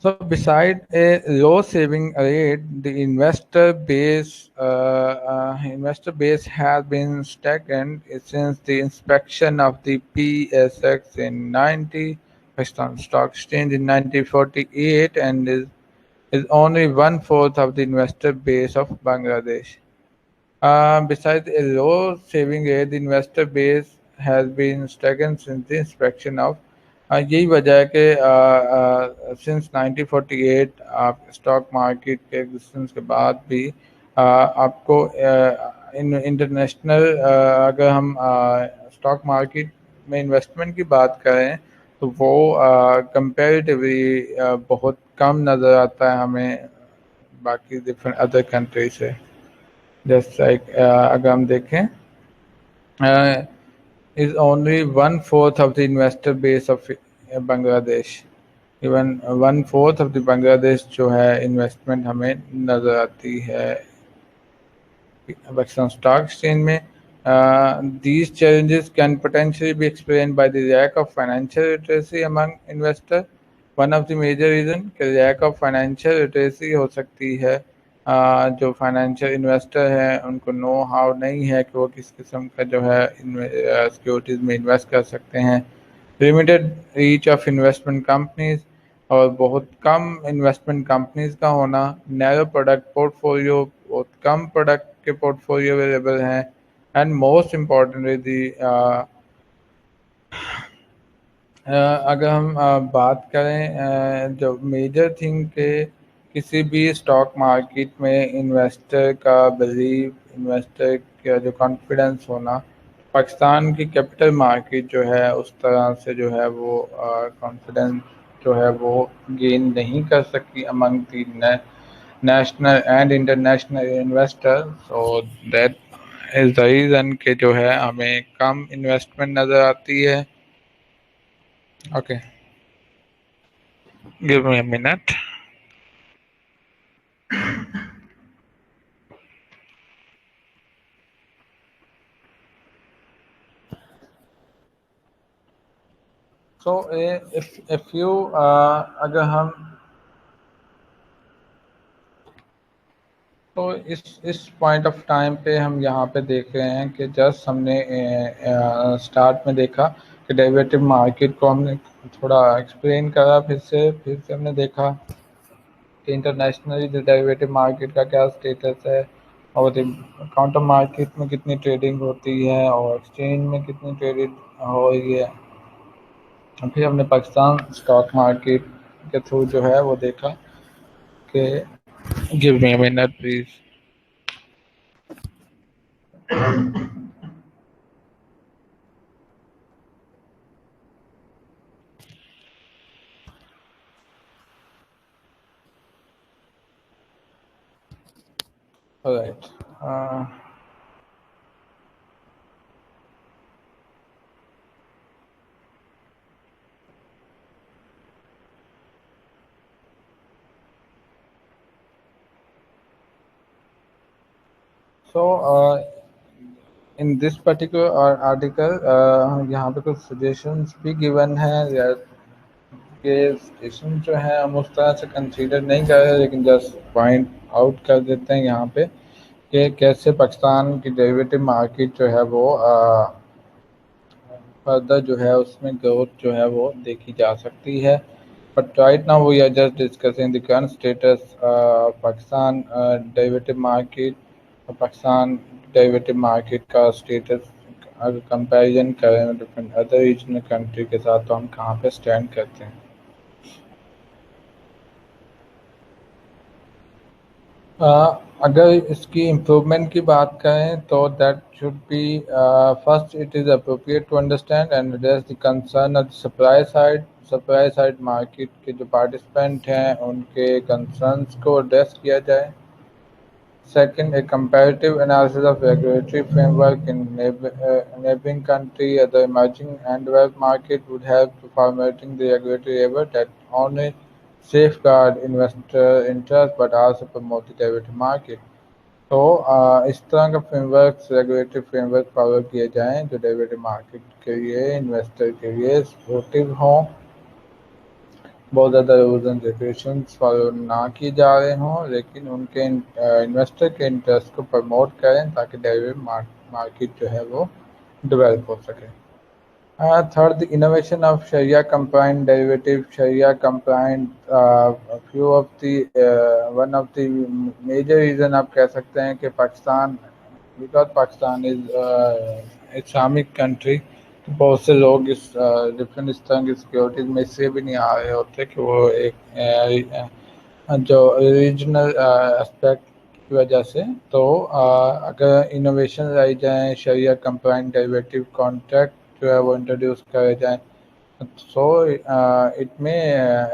So, beside a low saving rate, the investor base has been stagnant since the inspection of the PSX in 90, Pakistan Stock Exchange in 1948, and is only one fourth of the investor base of Bangladesh. Besides a low saving rate, the investor base has been stagnant since the inspection of यही वजह है कि since 1948 आप stock market के existence के बाद भी आपको इंटरनेशनल अगर हम स्टॉक मार्केट में इन्वेस्टमेंट की बात करें तो वो कंपैरेटिवली बहुत कम नज़र आता है हमें बाकी डिफरेंट अदर कंट्री से। जस्ट लाइक अगर हम देखें is only one fourth of the investor base of Bangladesh. Even one fourth of the Bangladesh जो है इन्वेस्टमेंट हमें नज़र आती है Pakistan Stock Exchange में। These challenges can potentially be explained by the lack of financial literacy among investors. One of the major reason कि lack of financial literacy हो सकती है। जो फाइनेंशियल इन्वेस्टर हैं उनको नो हाउ नहीं है कि वो किस किस्म का जो है सिक्योरिटीज़ में इन्वेस्ट कर सकते हैं। Limited reach of investment companies और बहुत कम इन्वेस्टमेंट कंपनीज का होना। नैरो प्रोडक्ट पोर्टफोलियो, बहुत कम प्रोडक्ट के पोर्टफोलियो अवेलेबल हैं। एंड मोस्ट इम्पॉर्टेंटली दी अगर हम बात करें जो मेजर थिंग के किसी भी स्टॉक मार्केट में इन्वेस्टर का बिलीव, इन्वेस्टर का जो कॉन्फिडेंस होना, पाकिस्तान की कैपिटल मार्केट जो है उस तरह से जो है वो कॉन्फिडेंस जो है वो गेन नहीं कर सकी among the national and international investor. So that is the reason के जो है हमें कम इन्वेस्टमेंट नज़र आती है। Okay, give me a minute. So if you अगर हम तो इस पॉइंट ऑफ टाइम पे हम यहाँ पे देख रहे हैं कि जस्ट हमने स्टार्ट में देखा कि डेरिवेटिव मार्केट को हमने थोड़ा एक्सप्लेन करा, फिर से हमने देखा कि इंटरनेशनली जो डेरिवेटिव मार्केट का क्या स्टेटस है और काउंटर मार्केट में कितनी ट्रेडिंग होती है और एक्सचेंज में कितनी ट्रेडिंग हो रही है। फिर हमने पाकिस्तान स्टॉक मार्केट के थ्रू जो है वो देखा कि give me a minute please. Right, so in this particular article यहाँ पे कुछ सजेशंस भी गिवन है के सजेशन जो है हम उस तरह से कंसीडर नहीं कर रहे, लेकिन जस्ट पॉइंट आउट कर देते हैं यहाँ पे कि कैसे पाकिस्तान की डेरिवेटिव मार्केट जो है वो फर्दर जो है उसमें ग्रोथ जो है वो देखी जा सकती है। But right now we are just discussing the current status Pakistan derivative market. Pakistan derivative market का स्टेटस अगर कंपैरिजन करें डिफरेंट अदर रीजनल कंट्री के साथ तो हम कहाँ पे स्टैंड करते हैं। अगर इसकी इम्प्रूवमेंट की बात करें तो that should be first it is appropriate to understand and address the concern of supply side market के जो पार्टिसिपेंट हैं उनके कंसर्न्स को एड्रेस किया जाए. Second, a comparative analysis of regulatory framework in neighboring country, other emerging and developed market would help to formulating the regulatory effort that only safeguard investor interest but also promote the derivative market. तो इस तरह का framework regulatory framework follow किए जाएं जो derivative market के लिए investor के लिए सपोर्टिव हों, बहुत ज़्यादा रूल्स एंड रेगुलेशंस फॉलो ना किए जा रहे हों लेकिन उनके इन्वेस्टर के इंटरेस्ट को प्रमोट करें ताकि डेरिवेटिव मार्केट जो है वो डेवलप हो सके. Third, the innovation of sharia compliant derivative. Sharia compliant few of the one of the major reason आप कह सकते हैं कि Pakistan, because Pakistan is Islamic country, तो बहुत से लोग इस डिफरेंट इस तरह की सिक्योरिटीज़ में इसलिए भी नहीं आ रहे होते कि वो एक जो रीजनल एस्पेक्ट की वजह से. तो अगर इनोवेशन लाई जाए, शरिया कंप्लाइंट डेरिवेटिव कॉन्ट्रैक्ट जो है वो इंट्रोड्यूस करे जाए, so it may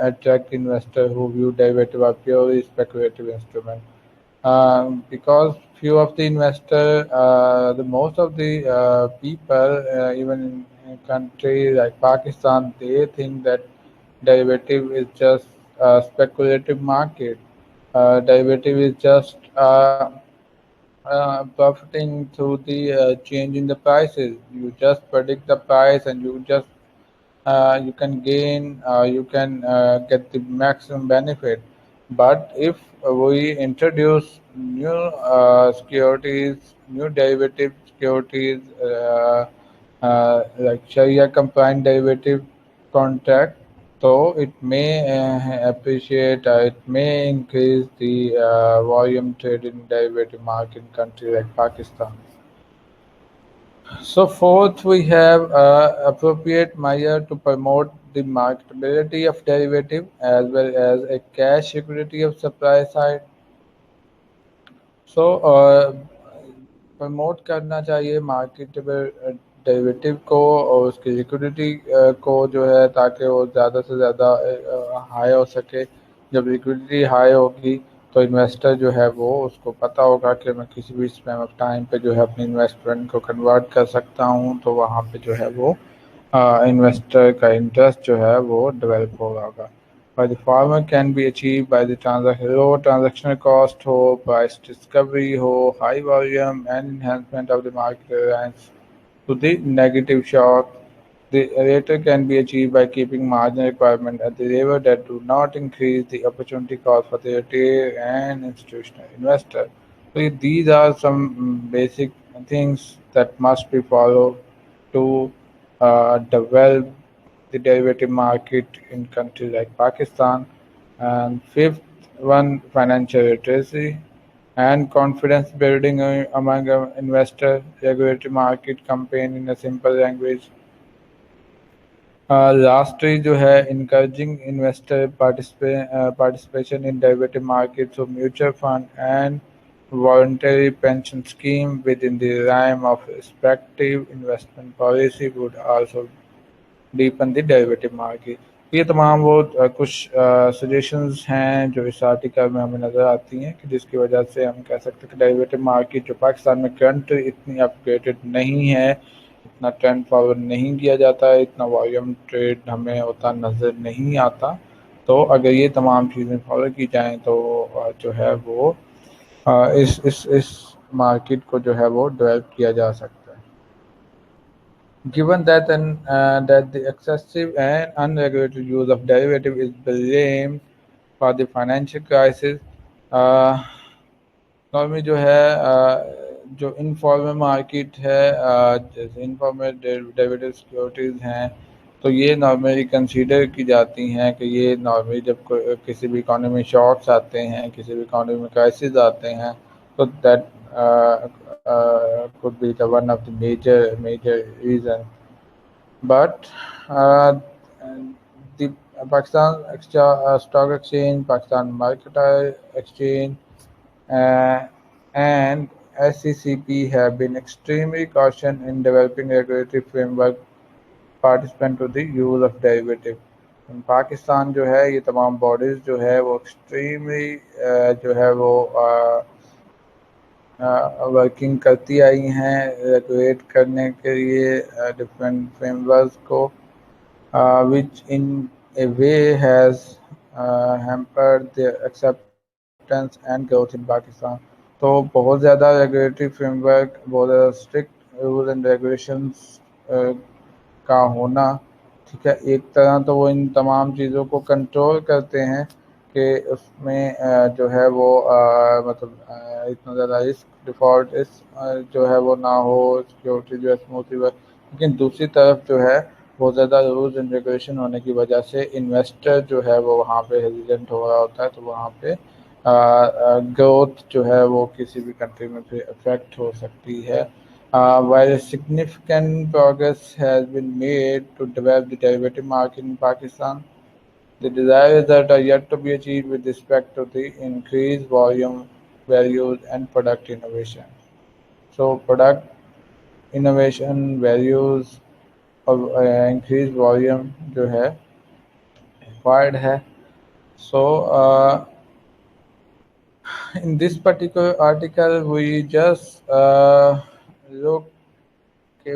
attract investor who view derivative as purely speculative instrument. Because few of the investor, the most of the people, even in country like Pakistan, they think that derivative is just a speculative market. Derivative is just profiting through the change in the prices. You just predict the price and you can gain, you can get the maximum benefit. But if we introduce new securities, new derivative securities like Sharia compliant derivative contract, so it may appreciate, it may increase the volume trade in derivative market in country like Pakistan. So fourth, we have appropriate measure to promote the marketability of derivative as well as a cash security of supply side. So promote करना चाहिए marketable derivative को और उसकी liquidity को जो है ताकि वो ज़्यादा से ज़्यादा हाई हो सके. जब लिक्विडिटी हाई होगी तो इन्वेस्टर जो है वो उसको पता होगा कि मैं किसी भी स्पैम ऑफ टाइम पे जो है अपनी इन्वेस्टमेंट को कन्वर्ट कर सकता हूँ, तो वहाँ पे जो है वो इन्वेस्टर का इंटरेस्ट जो है वो डेवलप होगा. By the farmer can be achieved by the low transactional cost हो, price discovery हो, high volume and enhancement of the market reliance to the negative shock. The latter can be achieved by keeping margin requirement at the level that do not increase the opportunity cost for the retail and institutional investor. So these are some basic things that must be followed to develop the derivative market in countries like Pakistan. And fifth one, financial literacy and confidence building among investor. Regulatory market campaign in a simple language. Lastly जो है encouraging investor participation in derivative markets, so mutual fund and voluntary pension scheme within the realm of respective investment policy would also deepen the derivative market. ये तमाम वो कुछ suggestions हैं जो इस article में हमें नज़र आती हैं कि जिसकी वजह से हम कह सकते हैं कि डेरिवेटिव मार्केट जो पाकिस्तान में करंट इतनी अपग्रेडेड नहीं है, इतना ट्रेंड फॉरवर्ड नहीं किया जाता है, इतना वॉल्यूम ट्रेड हमें होता नज़र नहीं आता. तो अगर ये तमाम चीज़ें फॉलो की जाएँ तो जो है वो इस मार्केट को जो है वो डेवलप किया जा सकता है. Given that that the excessive and unregulated use of derivative is blamed for the financial crisis, normally जो है जो इनफॉर्मल मार्केट है, जैसे इनफॉर्मल डेरिवेटिव सिक्योरिटीज़ हैं, तो ये नॉर्मली कंसीडर की जाती हैं कि ये नॉर्मली जब किसी भी इकोनॉमी में शॉक्स आते हैं, किसी भी इकोनॉमी में क्राइसिस आते हैं, तो that could be the one of the major reason. But the Pakistan Stock Exchange, Pakistan Mercantile Exchange, and SCCP have been extremely cautious in developing regulatory framework participant to the use of derivative। Pakistan जो है ये तमाम bodies जो है वो extremely जो है वो वर्किंग करती आई हैं रेगुलेट करने के लिए डिफरेंट फ्रेमवर्क को which in a way has hampered the acceptance and growth in Pakistan। तो बहुत ज़्यादा रेगुलेटरी फ्रेमवर्क बहुत ज़्यादा स्ट्रिक्ट रूल एंड रेगुलेशंस का होना, ठीक है, एक तरह तो वो इन तमाम चीज़ों को कंट्रोल करते हैं कि उसमें जो है वो मतलब इतना ज़्यादा रिस्क डिफ़ॉल्ट इस जो है वो ना हो, सिक्योरिटी जो है स्मूथली वर्क। लेकिन दूसरी तरफ जो है बहुत ज़्यादा रूल्स एंड रेगुलेशन होने की वजह से इन्वेस्टर जो है वो वहाँ पे हेजिडेंट हो रहा होता है, तो वहाँ पे ग्रोथ जो है वो किसी भी कंट्री में फिर अफेक्ट हो सकती है। While significant progress has been made to develop the derivative market in Pakistan, the desired results are yet to be achieved with respect to the increased volume, values, and product innovation। So, product innovation, values और increased volume जो है required है। So, in this particular article, we just look कि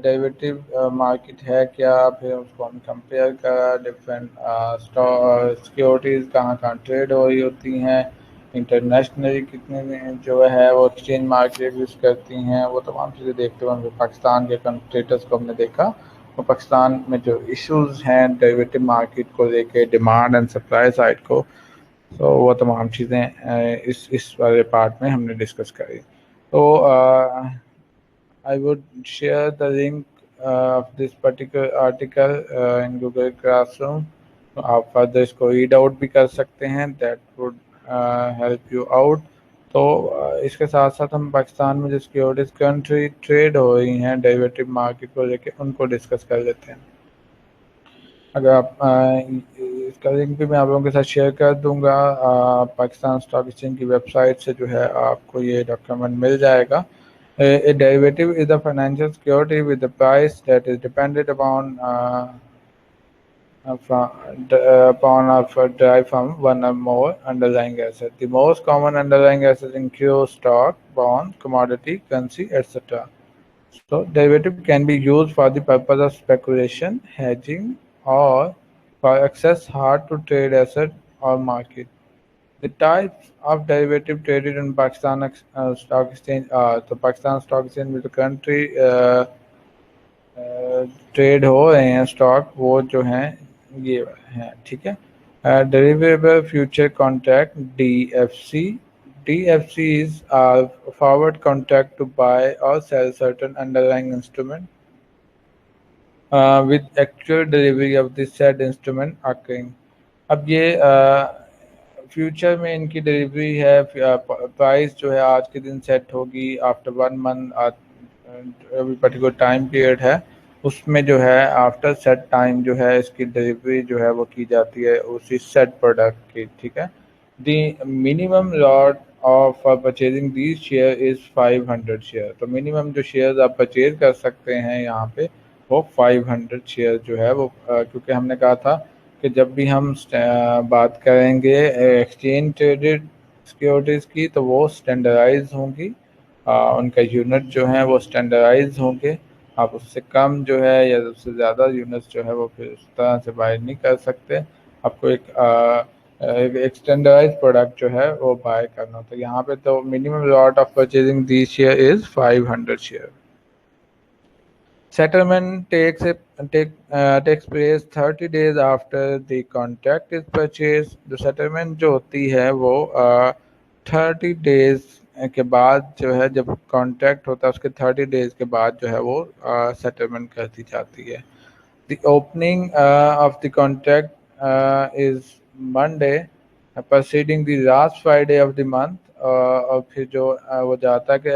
derivative market है क्या, फिर उसको हम कंपेयर करा डिफरेंट सिक्योरिटीज़ कहाँ कहाँ ट्रेड हो रही होती हैं, इंटरनेशनली कितने जो है वो एक्सचेंज मार्केट यूज़ करती हैं, वो तमाम चीज़ें देखते हुए पाकिस्तान के स्टेटस को हमने देखा। और पाकिस्तान में जो इश्यूज़ हैं डेरिवेटिव मार्केट को लेके, डिमांड एंड सप्लाई साइड को, तो वो तमाम चीज़ें इस वाले पार्ट में हमने डिस्कस करी। तो I would share the link of this particular article in Google Classroom। तो आप फर्दर इसको रीड आउट भी कर सकते हैं, that would help you out. तो इसके साथ साथ हम पाकिस्तान में जो सिक्योरिटीज कंट्री ट्रेड हो रही हैं डेरिवेटिव मार्केट को लेके उनको डिस्कस कर लेते हैं। अगर आप इसका लिंक भी मैं आप लोगों के साथ शेयर कर दूंगा, पाकिस्तान स्टॉक एक्सचेंज की वेबसाइट से जो है आपको ये डॉक्यूमेंट मिल जाएगा। A derivative is a financial security with a price that is dependent upon derived from one or more underlying assets। The most common underlying assets include stock, bond, commodity, currency, etc। So, derivative can be used for the purpose of speculation, hedging, or for access hard to trade asset or market। The types of derivative traded in Pakistan Stock Exchange are, तो Pakistan stock exchange में जो currently trade हो रहे हैं stock वो जो हैं ये हैं, ठीक है। Derivative future contract DFC। DFCs are forward contract to buy or sell certain underlying instrument with actual delivery of the said instrument occurring। अब ये फ्यूचर में इनकी डिलीवरी है, प्राइस जो है आज के दिन सेट होगी आफ्टर 1 मंथ, अभी पर्टिकुलर टाइम पीरियड है उसमें जो है आफ्टर सेट टाइम जो है इसकी डिलीवरी जो है वो की जाती है उसी सेट प्रोडक्ट की, ठीक है। दी minimum lot of for purchasing these share is 500 share. तो मिनिमम जो शेयर्स आप परचेज कर सकते हैं यहाँ पे वो 500 शेयर जो है वो क्योंकि हमने कहा था कि जब भी हम बात करेंगे एक्सचेंज ट्रेडेड सिक्योरिटीज़ की तो वो स्टैंडर्डाइज होंगी, उनका यूनिट जो है वो स्टैंडर्डाइज होंगे। आप उससे कम जो है या उससे ज़्यादा यूनिट्स जो है वो फिर उस तरह से बाय नहीं कर सकते। आपको एक स्टैंडर्डाइज प्रोडक्ट जो है वो बाय करना होता है। यहाँ पे तो minimum lot of purchasing this share is 500 share. Settlement takes place 30 days after the contract is purchased। जो settlement जो होती है वो 30 days के बाद जो है, जब कॉन्ट्रैक्ट होता है उसके 30 डेज के बाद जो है वो सेटलमेंट कर दी जाती है। The opening of the contract is Monday preceding the last Friday of the month। और फिर जो वो जाता है कि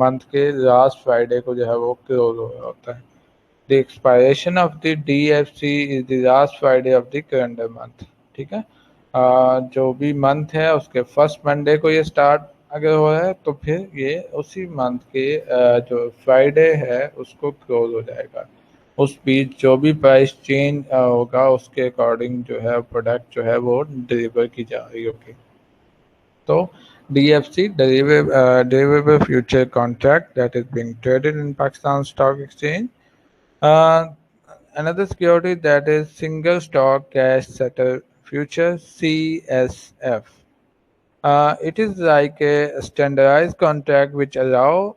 मंथ के लास्ट फ्राइडे को जो है वो क्लोज हो रहा होता है। The expiration of the DFC is the last Friday of the calendar month। ठीक है, जो भी मंथ है उसके फर्स्ट मंडे को ये स्टार्ट अगर हो रहा है तो फिर ये उसी मंथ के जो फ्राइडे है उसको क्लोज हो जाएगा। उस बीच जो भी प्राइस चेंज होगा उसके अकॉर्डिंग जो है प्रोडक्ट जो है वो डिलीवर की जा रही होगी। तो DFC, Derivative Future Contract, that is being traded in Pakistan Stock Exchange. Uh, Another security, that is Single Stock Cash Settle Future, CSF. It is like a standardized contract which allows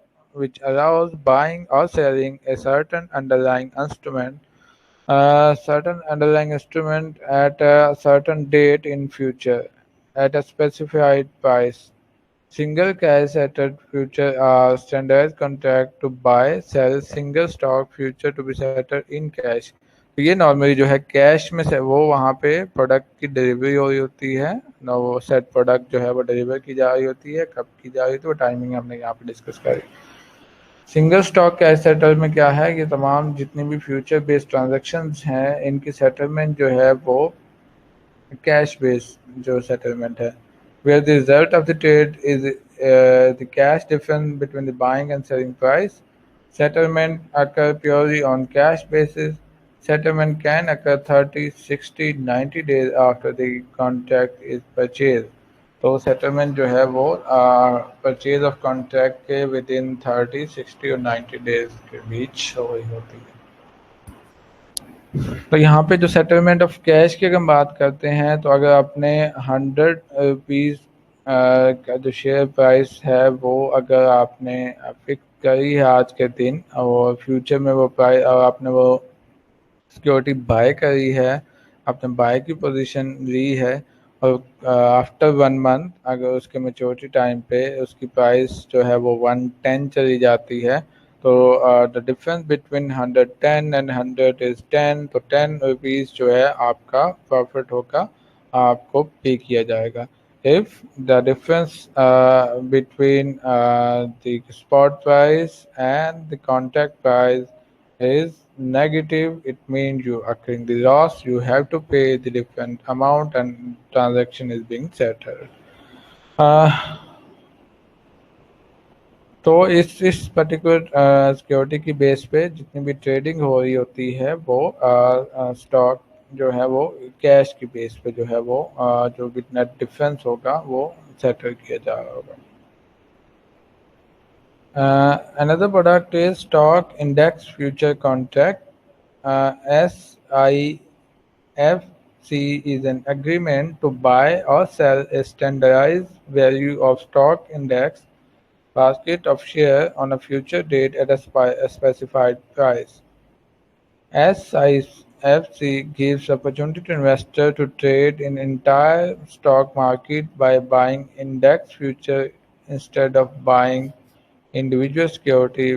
buying or selling a certain underlying instrument at a certain date in future at a specified price. Single cash settled future are standardized contract to buy sell single stock future to be settled in cash। तो ये normally जो है cash में से वो वहाँ पे product की डिलीवरी हो रही होती है ना, वो सेट प्रोडक्ट जो है वो डिलीवर की जा रही होती है, कब की जा रही होती है वो टाइमिंग हमने यहाँ पे डिस्कस करी। सिंगल स्टॉक कैश सेटल में क्या है कि तमाम जितनी भी फ्यूचर बेस्ड ट्रांजेक्शन्स हैं इनकी सेटलमेंट जो है वो cash based जो settlement है, where the result of the trade is the cash difference between the buying and selling price. Settlement occur purely on cash basis. Settlement can occur 30, 60, 90 days after the contract is purchased. तो settlement जो है वो purchase of contract के with in 30, 60 और 90 days के बीच हो रही होती है। तो यहाँ पे जो सेटलमेंट ऑफ कैश की अगर हम बात करते हैं तो अगर आपने 100 रुपीज़ का जो शेयर प्राइस है वो अगर आपने फिक्स करी है आज के दिन और फ्यूचर में वो प्राइस और आपने वो सिक्योरिटी बाय करी है, आपने बाय की पोजीशन ली है और आफ्टर 1 मंथ अगर उसके मेच्योरिटी टाइम पे उसकी प्राइस जो है वो 110 चली जाती है तो the difference between 110 and 100 is 10, तो 10 रुपीज़ जो है आपका प्रॉफिट होगा, आपको पे किया जाएगा। If the difference between the spot price and the contract price is negative, it means you occurring the loss, you have to pay the different amount and transaction is being settled। uh, तो इस particular security की base पे जितनी भी trading हो रही होती है वो स्टॉक जो है वो कैश की बेस पे जो है वो जो भी नेट डिफरेंस होगा वो सेटल किया जा रहा होगा। Another product is stock index future contract, SIFC is an agreement to buy or sell a standardized value of stock index basket of share on a future date at a specified price. SIFC gives opportunity to investor to trade in entire stock market by buying index future instead of buying individual security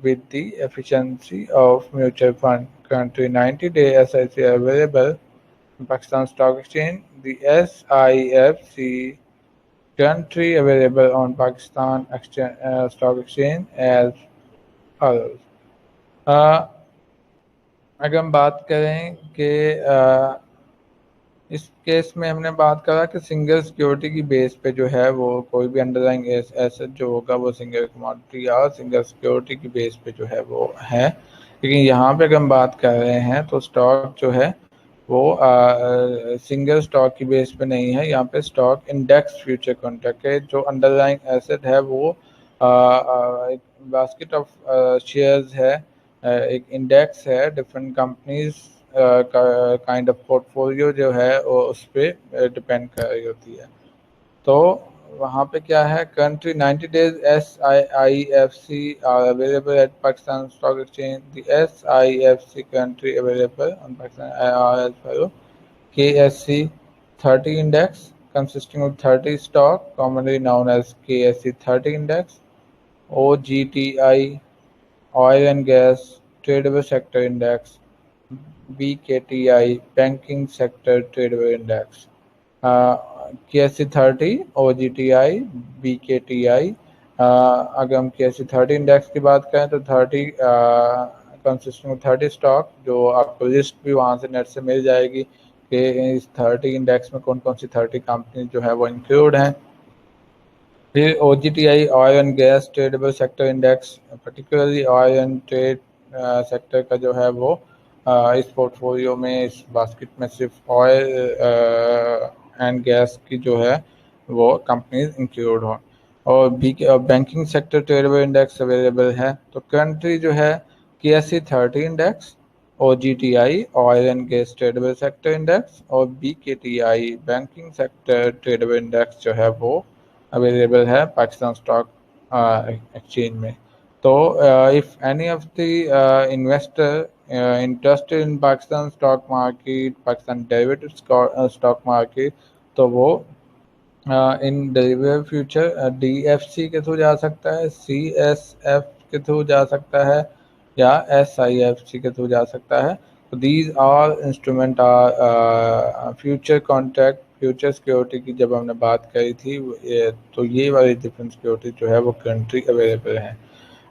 with the efficiency of mutual fund. Currently 90-day SIC available on Pakistan Stock Exchange. The SIFC currently available on Pakistan Stock Exchange as follows। Uh, अगर हम बात करें कि इस case में हमने बात करा कि सिंगल सिक्योरिटी की बेस पे जो है वो कोई भी अंडरलाइंग एसेट जो होगा वो सिंगल कमोडिटी या सिंगल सिक्योरिटी की बेस पे जो है वो है, लेकिन यहाँ पे अगर हम बात कर रहे हैं तो स्टॉक जो है वो सिंगल स्टॉक की बेस पे नहीं है, यहाँ पे स्टॉक इंडेक्स फ्यूचर कॉन्ट्रैक्ट है। जो अंडरलाइंग एसेट है वो एक बास्केट ऑफ शेयर्स है, एक इंडेक्स है, different companies kind of portfolio जो है वो उस पर डिपेंड कर रही होती है। तो वहाँ पे क्या है, country 90 days SIFC are available at Pakistan stock exchange. The SIFC country available on Pakistan are as follow KSC 30 index consisting of 30 stock commonly known as KSC 30 index, OGTI oil and gas tradable sector index, BKTI Banking Sector Tradable Index, KSC 30 OGTI BKTI। अगर हम KSC 30 index की बात करें तो 30 consisting of 30 stock, जो आपको list भी वहाँ से नेट से मिल जाएगी कि इस 30 इंडेक्स में कौन कौन सी 30 कंपनी जो है वो इंक्लूड हैं। फिर OGTI oil and gas tradable sector index, particularly oil and trade sector का जो है वो इस पोर्टफोलियो में, इस बास्केट में सिर्फ ऑयल एंड गैस की जो है वो कंपनीज इंक्लूड हो। और banking sector tradable index available है। तो कंट्री जो है KSE 30 index, OGTI oil and gas tradable sector index और BKTI banking sector tradable index जो है वो अवेलेबल है पाकिस्तान स्टॉक एक्सचेंज में। तो if any of the investor interested in Pakistan stock market, Pakistan derivative stock market, तो वो इन डेरिवेटिव फ्यूचर DFC के थ्रू जा सकता है, CSF के थ्रू जा सकता है या SIFC के थ्रू जा सकता है। तो these are instrument are future contract, future security की जब हमने बात करी थी तो ये वाली डिफरेंट सिक्योरिटी जो है वो कंट्री अवेलेबल है।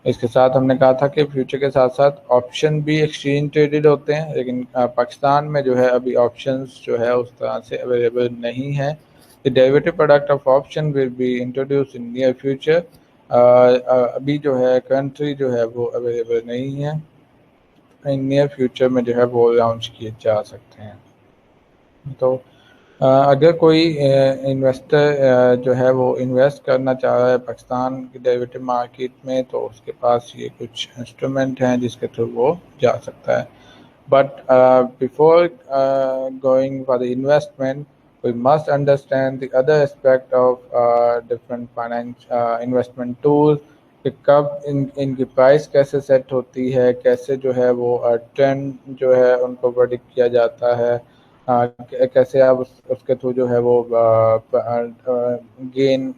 इसके साथ हमने कहा था कि फ्यूचर के साथ साथ ऑप्शन भी एक्सचेंज ट्रेडेड होते हैं, लेकिन पाकिस्तान में जो है अभी ऑप्शंस जो है उस तरह से अवेलेबल नहीं है। The derivative product of option will be introduce in near future. अभी जो है कंट्री जो है वो अवेलेबल नहीं है, इन नियर फ्यूचर में जो है वो लॉन्च किए जा सकते हैं। तो अगर कोई इन्वेस्टर जो है वो इन्वेस्ट करना चाह रहा है पाकिस्तान की डेरिवेटिव मार्केट में, तो उसके पास ये कुछ इंस्ट्रूमेंट हैं जिसके थ्रू वो जा सकता है। But before going for the investment, we must understand the other aspect of different finance investment tools, कि कब इनकी प्राइस कैसे सेट होती है, कैसे जो है वो ट्रेंड जो है उनको प्रेडिक्ट किया जाता है, कैसे आप उसके थ्रू जो है वो गेन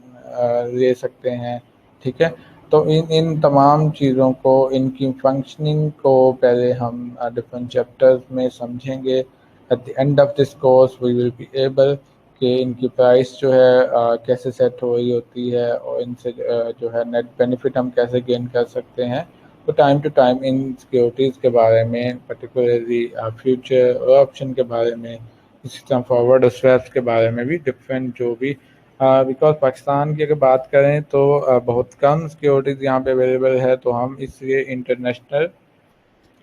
ले सकते हैं। ठीक है, तो इन इन तमाम चीज़ों को, इनकी फंक्शनिंग को पहले हम डिफरेंट चैप्टर्स में समझेंगे। At the end of this course we will be able कि इनकी प्राइस जो है कैसे सेट हो रही होती है और इनसे जो है नेट बेनिफिट हम कैसे गेन कर सकते हैं। तो टाइम टू टाइम इन सिक्योरिटीज़ के बारे में, पर्टिकुलरली फ्यूचर और ऑप्शन के बारे में, इसी तरह फॉरवर्ड और स्वैप्स के बारे में भी डिफरेंट जो भी, बिकॉज पाकिस्तान की अगर बात करें तो बहुत कम सिक्योरिटीज़ यहाँ पे अवेलेबल है, तो हम इसलिए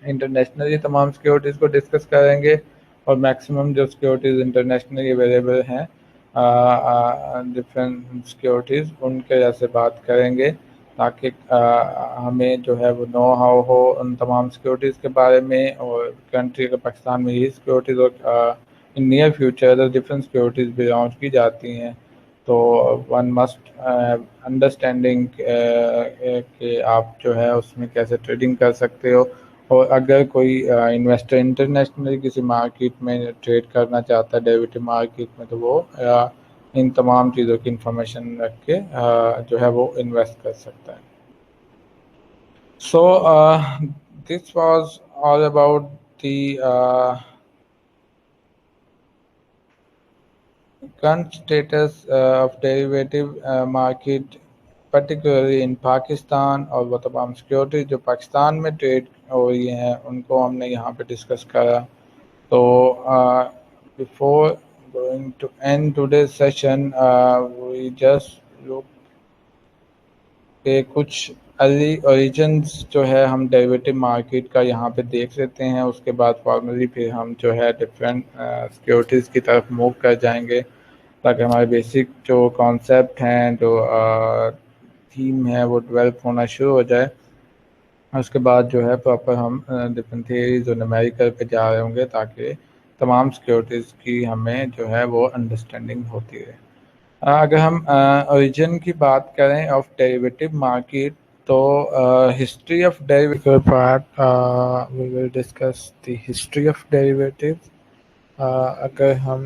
इंटरनेशनली तमाम सिक्योरिटीज़ को डिस्कस करेंगे और मैक्सिमम जो सिक्योरिटीज़ इंटरनेशनली अवेलेबल हैं डिफरेंट सिक्योरिटीज़, उनके जैसे बात करेंगे ताकि हमें जो है वो नो हाउ हो उन तमाम सिक्योरिटीज़ के बारे में। और कंट्री का पाकिस्तान में यही सिक्योरिटीज़ और in near future different securities भी लॉन्च की जाती हैं। तो वन मस्ट अंडरस्टैंडिंग कि आप जो है उसमें कैसे ट्रेडिंग कर सकते हो। और अगर कोई इन्वेस्टर इंटरनेशनली किसी मार्केट में ट्रेड करना चाहता है डेरिवेटिव मार्केट में, तो वो इन तमाम चीज़ों की इंफॉर्मेशन रख के जो है वो इन्वेस्ट कर सकता है। So this was all about the current status of derivative market, particularly in Pakistan, और वो तमाम सिक्योरिटी जो पाकिस्तान में ट्रेड हो रही हैं उनको हमने यहाँ पे डिस्कस करा। तो before going to end today session we just look के कुछ अर्ली ओरिजिन्स जो है हम डेरिवेटिव मार्केट का यहाँ पे देख लेते हैं। उसके बाद फॉर्मली फिर हम जो है डिफरेंट सिक्योरिटीज़ की तरफ मूव कर जाएंगे ताकि हमारे बेसिक जो कॉन्सेप्ट हैं, जो थीम है, वो डेवलप होना शुरू हो जाए। उसके बाद जो है प्रॉपर हम डिफरेंट थियरीज और न्यूमेरिकल पे जा रहे होंगे ताकि तमाम सिक्योरिटीज़ की हमें जो है वो अंडरस्टैंडिंग होती रहे। अगर हम ओरिजिन की बात करें ऑफ डेरिवेटिव मार्केट, तो history of derivative part we will discuss the history of derivative. अगर हम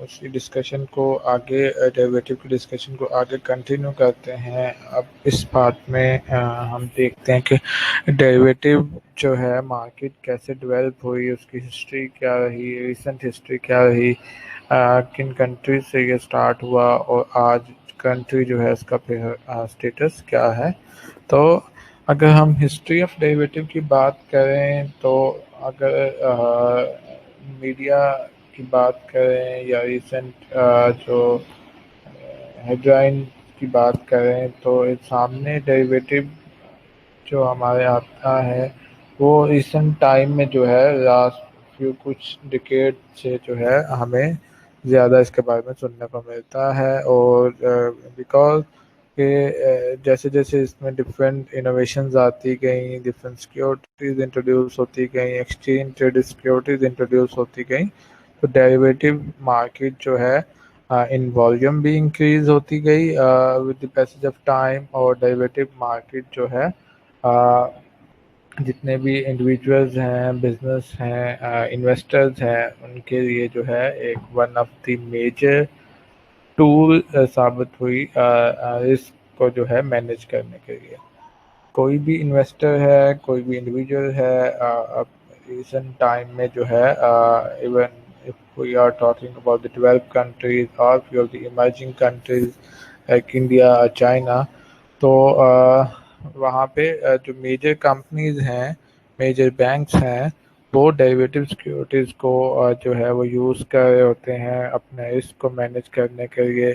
उसी डिस्कशन को आगे, डेरिवेटिव की डिस्कशन को आगे कंटिन्यू करते हैं, अब इस पार्ट में हम देखते हैं कि डेरिवेटिव जो है मार्केट कैसे डेवलप हुई, उसकी हिस्ट्री क्या रही, रिसेंट हिस्ट्री क्या रही, किन कंट्री से ये स्टार्ट हुआ और आज कंट्री जो है इसका फिर स्टेटस क्या है। तो अगर हम हिस्ट्री ऑफ डेरिवेटिव की बात करें, तो अगर मीडिया की बात करें या रिसेंट जो हेडलाइन की बात करें तो इस सामने डेरिवेटिव जो हमारे आता है वो रिसेंट टाइम में जो है लास्ट फ्यू कुछ डिकेड से जो है हमें ज़्यादा इसके बारे में सुनने को मिलता है। और बिकॉज के जैसे जैसे इसमें डिफरेंट इनोवेशंस आती गई, डिफरेंट सिक्योरिटीज इंट्रोड्यूस होती गई, एक्सचेंज ट्रेड सिक्योरिटीज इंट्रोड्यूस होती गई, तो डेरिवेटिव मार्केट जो है इन वॉल्यूम भी इंक्रीज होती गई with the passage of time. और डेरिवेटिव मार्केट जो है अ, जितने भी इंडिविजुअल्स हैं, बिजनेस हैं, इन्वेस्टर्स हैं, उनके लिए जो है एक one of the major tool साबित हुई रिस्क को जो है मैनेज करने के लिए। कोई भी इन्वेस्टर है, कोई भी इंडिविजुअल है, अब रिसेंट टाइम में जो है even if we are talking about the developed countries और few of the emerging countries like India और चाइना, तो वहाँ पे जो मेजर कंपनीज हैं, मेजर बैंक्स हैं, वो डेरिवेटिव सिक्योरिटीज़ को जो है वो यूज़ कर रहे होते हैं अपने रिस्क को मैनेज करने के लिए।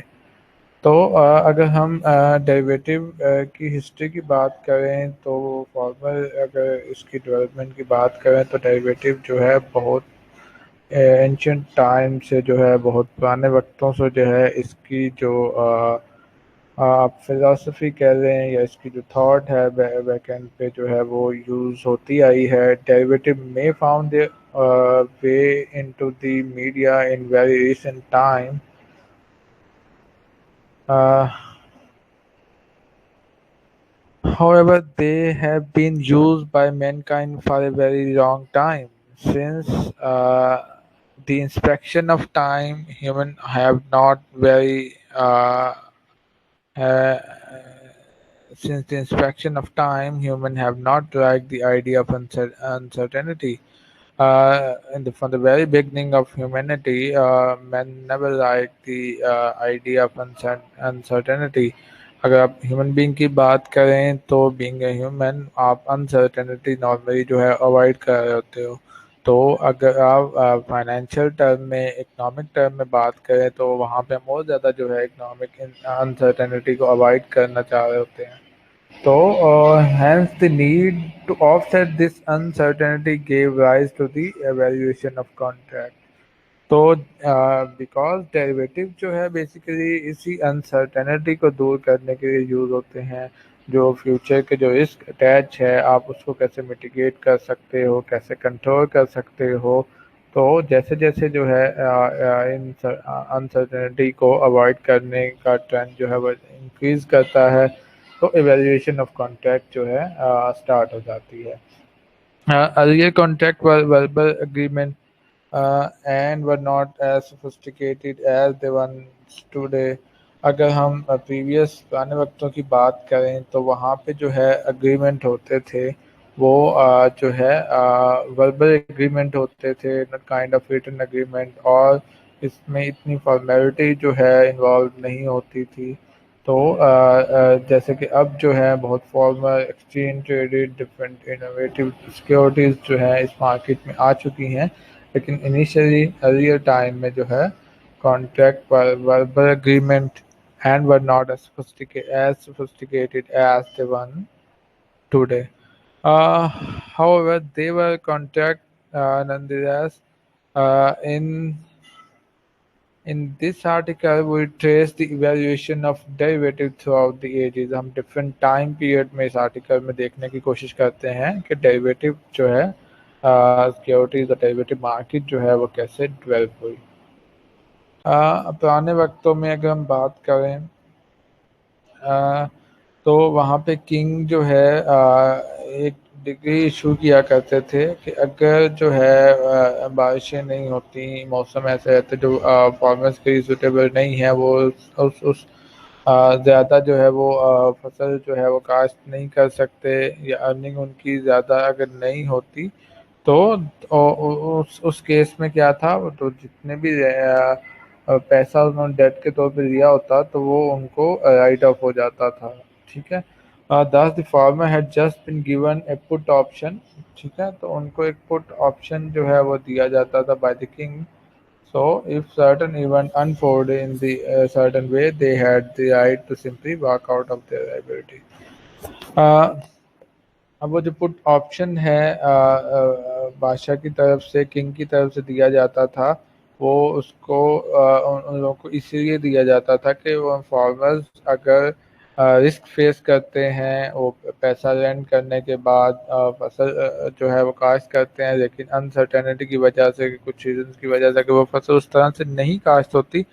तो अगर हम डेरिवेटिव की हिस्ट्री की बात करें तो फॉर्मल अगर इसकी डेवलपमेंट की बात करें तो डेरिवेटिव जो है बहुत एंशियंट टाइम से जो है बहुत पुराने वक्तों से जो है इसकी जो आप फिलॉसफी कह लें या इसकी जो थॉट है बैकएंड पे जो है वो यूज़ होती आई है। डेरिवेटिव में found way into the media in very recent time. However, they have been used by mankind for a very long time. Since the inspection of time, humans have not very uh, since the inspection of time, humans have not liked the idea of uncertainty. From the very beginning of humanity, men never liked the idea of uncertainty. अगर आप human being की बात करें तो being a human आप uncertainty normally जो है avoid कर रहे होते हो। तो अगर आप फाइनेंशियल टर्म में, इकोनॉमिक टर्म में बात करें तो वहाँ पे हम और ज़्यादा जो है इकोनॉमिक अनसर्टेनिटी को अवॉइड करना चाह रहे होते हैं। So, hence the need to offset this uncertainty gave rise to the evaluation of contract. तो बिकॉज डेरिवेटिव जो है बेसिकली इसी अनसर्टेनिटी को दूर करने के लिए यूज़ होते हैं। जो फ्यूचर के जो रिस्क अटैच है आप उसको कैसे मिटिगेट कर सकते हो, कैसे कंट्रोल कर सकते हो। तो जैसे जैसे जो है इन अनसर्टेनिटी को अवॉइड करने का ट्रेंड जो है वो इंक्रीज करता है, तो एवेल्यूएशन ऑफ कॉन्ट्रैक्ट जो है स्टार्ट हो जाती है। Earlier contracts were verbal agreement and were not as sophisticated as the ones today. अगर हम प्रीवियस पुराने वक्तों की बात करें तो वहाँ पे जो है अग्रीमेंट होते थे वो जो है वर्बल एग्रीमेंट होते थे, not kind of written agreement, और इसमें इतनी फॉर्मेलिटी जो है इन्वॉल्व नहीं होती थी। तो जैसे कि अब जो है बहुत formal exchange traded different innovative securities जो है इस मार्केट में आ चुकी हैं। लेकिन इनिशियली अर्लियर टाइम में जो है कॉन्ट्रैक्ट पर verbal agreement and were not as sophisticated as the one today. However, they were contract nonetheless. In this article, we trace the evaluation of derivative throughout the ages. हम different time period में इस article में देखने की कोशिश करते हैं कि derivative जो है सिक्योरिटीज डेरिवेटिव मार्केट जो है वो कैसे डेवलप हुई। पुराने वक्तों में अगर हम बात करें तो वहाँ पे किंग जो है एक डिग्री इशू किया करते थे कि अगर जो है बारिशें नहीं होती, मौसम ऐसे रहते जो फार्मर्स के लिए सूटेबल नहीं है, वो उस ज़्यादा जो है वो फसल जो है वो काश्त नहीं कर सकते, या अर्निंग उनकी ज़्यादा अगर नहीं होती तो उस केस में क्या था, तो जितने भी पैसा उन्होंने डेट के तौर पे लिया होता तो वो उनको राइट ऑफ हो जाता था। ठीक है, दस the farmer had just been given A put option. ठीक है, तो उनको एक पुट ऑप्शन जो है वो दिया जाता था by the king. So if certain event unfolded in the certain way, they had the right to simply walk out of their liability. Uh, अब वो जो पुट ऑप्शन है बादशाह की तरफ से, किंग की तरफ से दिया जाता था, वो उसको उन लोगों को इसीलिए दिया जाता था कि वो फार्मर्स अगर रिस्क फेस करते हैं, वो पैसा लैंड करने के बाद फसल जो है वो काश्त करते हैं, लेकिन अनसर्टेनिटी की वजह से, कुछ रीजन की वजह से अगर वो फसल उस तरह से नहीं काश्त होती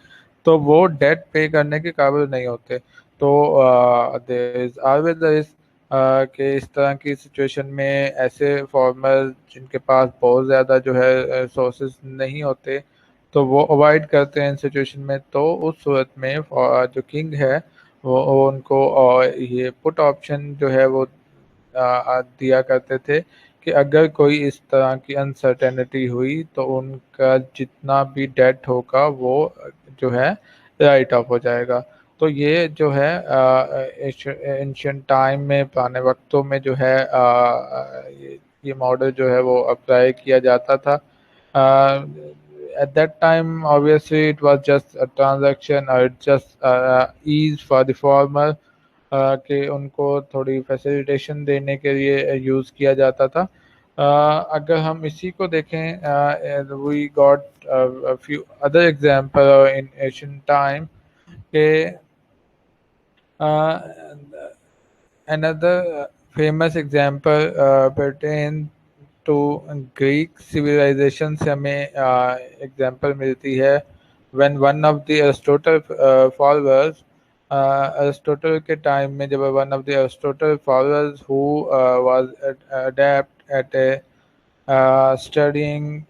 तो वो डेट पे करने के काबिल नहीं होते। तो there is always the risk कि इस तरह की सिचुएशन में ऐसे फार्मर जिनके पास बहुत ज़्यादा जो है सोर्सेज नहीं होते, तो वो अवॉइड करते हैं इन सिचुएशन में। तो उस सूरत में जो किंग है वो उनको ये पुट ऑप्शन जो है वो दिया करते थे कि अगर कोई इस तरह की अनसर्टेनिटी हुई तो उनका जितना भी डेट होगा वो जो है राइट ऑफ हो जाएगा। तो ये जो है एंशियंट टाइम में, पुराने वक्तों में जो है ये मॉडल जो है वो अप्लाई किया जाता था। At that time, obviously, it was just a transaction or just ease for the farmer कि उनको थोड़ी फैसिलिटेशन देने के लिए यूज़ किया जाता था। अगर हम इसी को देखें, we got few other example in Asian time के another famous example pertain to Greek civilization से हमें एग्जाम्पल मिलती है when one of the Aristotle followers, Aristotle के टाइम में जब one of the Aristotle followers who was adept at studying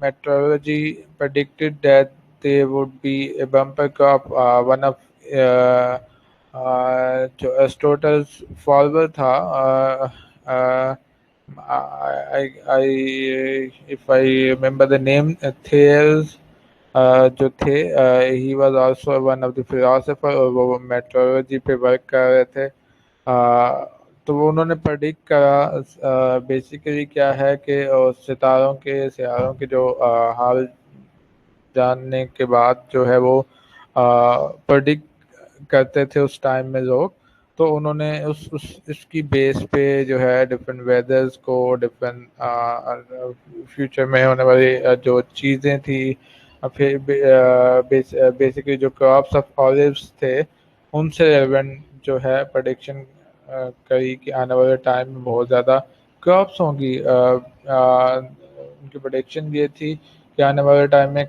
meteorology predicted that there would be a bumper crop. One of जो एस्टोटल्स follower था, I if I remember the name, Thales जो थे, he was also one of the philosopher, और वो metrology पे work कर रहे थे। तो वो उन्होंने प्रेडिक्ट करा बेसिकली क्या है कि सितारों के सियारों के जो हाल जानने के बाद जो है वो प्रेडिक्ट करते थे उस टाइम में लोग। तो उन्होंने उस इसकी बेस पे जो है डिफरेंट वेदर्स को, डिफरेंट फ्यूचर में होने वाली जो चीज़ें थी, फिर बेसिकली जो क्रॉप्स ऑफ ऑलिव्स थे उनसे रेलेवेंट जो है प्रेडिक्शन करी कि आने वाले टाइम में बहुत ज़्यादा क्रॉप्स होंगी। उनकी प्रेडिक्शन ये थी कि आने वाले टाइम में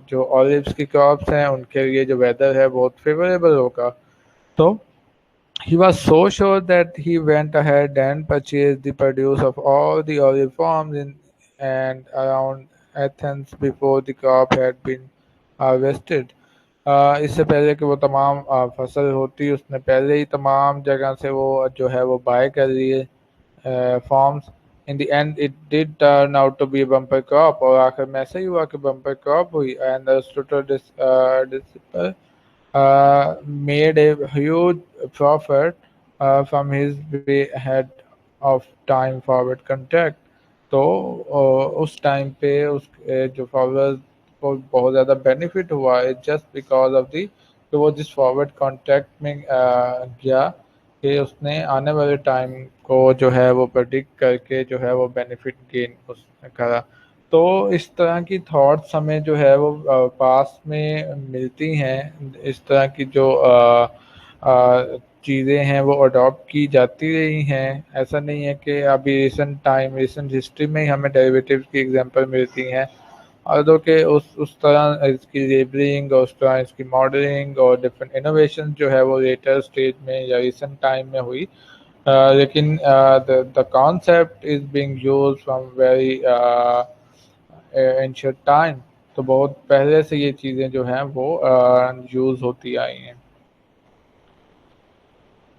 जो ऑलिव्स की क्रॉप्स हैं उनके लिए जो वेदर है बहुत फेवरेबल होगा। तो he was so sure that he went ahead and purchased the produce of all the olive farms in and around Athens before the crop had been harvested. इससे पहले कि वो तमाम फसल होती, उसने पहले ही तमाम जगह से वो जो है वो बाय कर लिए forms. In the end it did turn out to be bumper crop, और आखिर में ऐसा ही हुआ कि बम्पर क्रॉप हुई। And made a huge profit from his way ahead of time forward contract। तो उस टाइम पे उस जो फॉरवर्ड को बहुत ज़्यादा बेनिफिट हुआ है जस्ट बिकॉज ऑफ दी कि वो जिस फॉरवर्ड कॉन्ट्रैक्ट में गया कि उसने आने वाले टाइम को जो है वो प्रेडिक्ट करके जो है वो बेनिफिट गेन उसने करा। तो इस तरह की थॉट्स हमें जो है वो पास में मिलती हैं। इस तरह की जो चीज़ें हैं वो अडॉप्ट की जाती रही हैं। ऐसा नहीं है कि अभी रिसेंट हिस्ट्री में ही हमें डेरिवेटिव्स की एग्जांपल मिलती हैं, और दो कि उस तरह इसकी लेबलिंग और उस तरह इसकी मॉडलिंग और डिफरेंट इनोवेशन जो है वो लेटर स्टेज में या रिसेंट टाइम में हुई। लेकिन the concept is being used from very ancient time. तो बहुत पहले से ये चीज़ें जो हैं वो यूज़ होती आई हैं।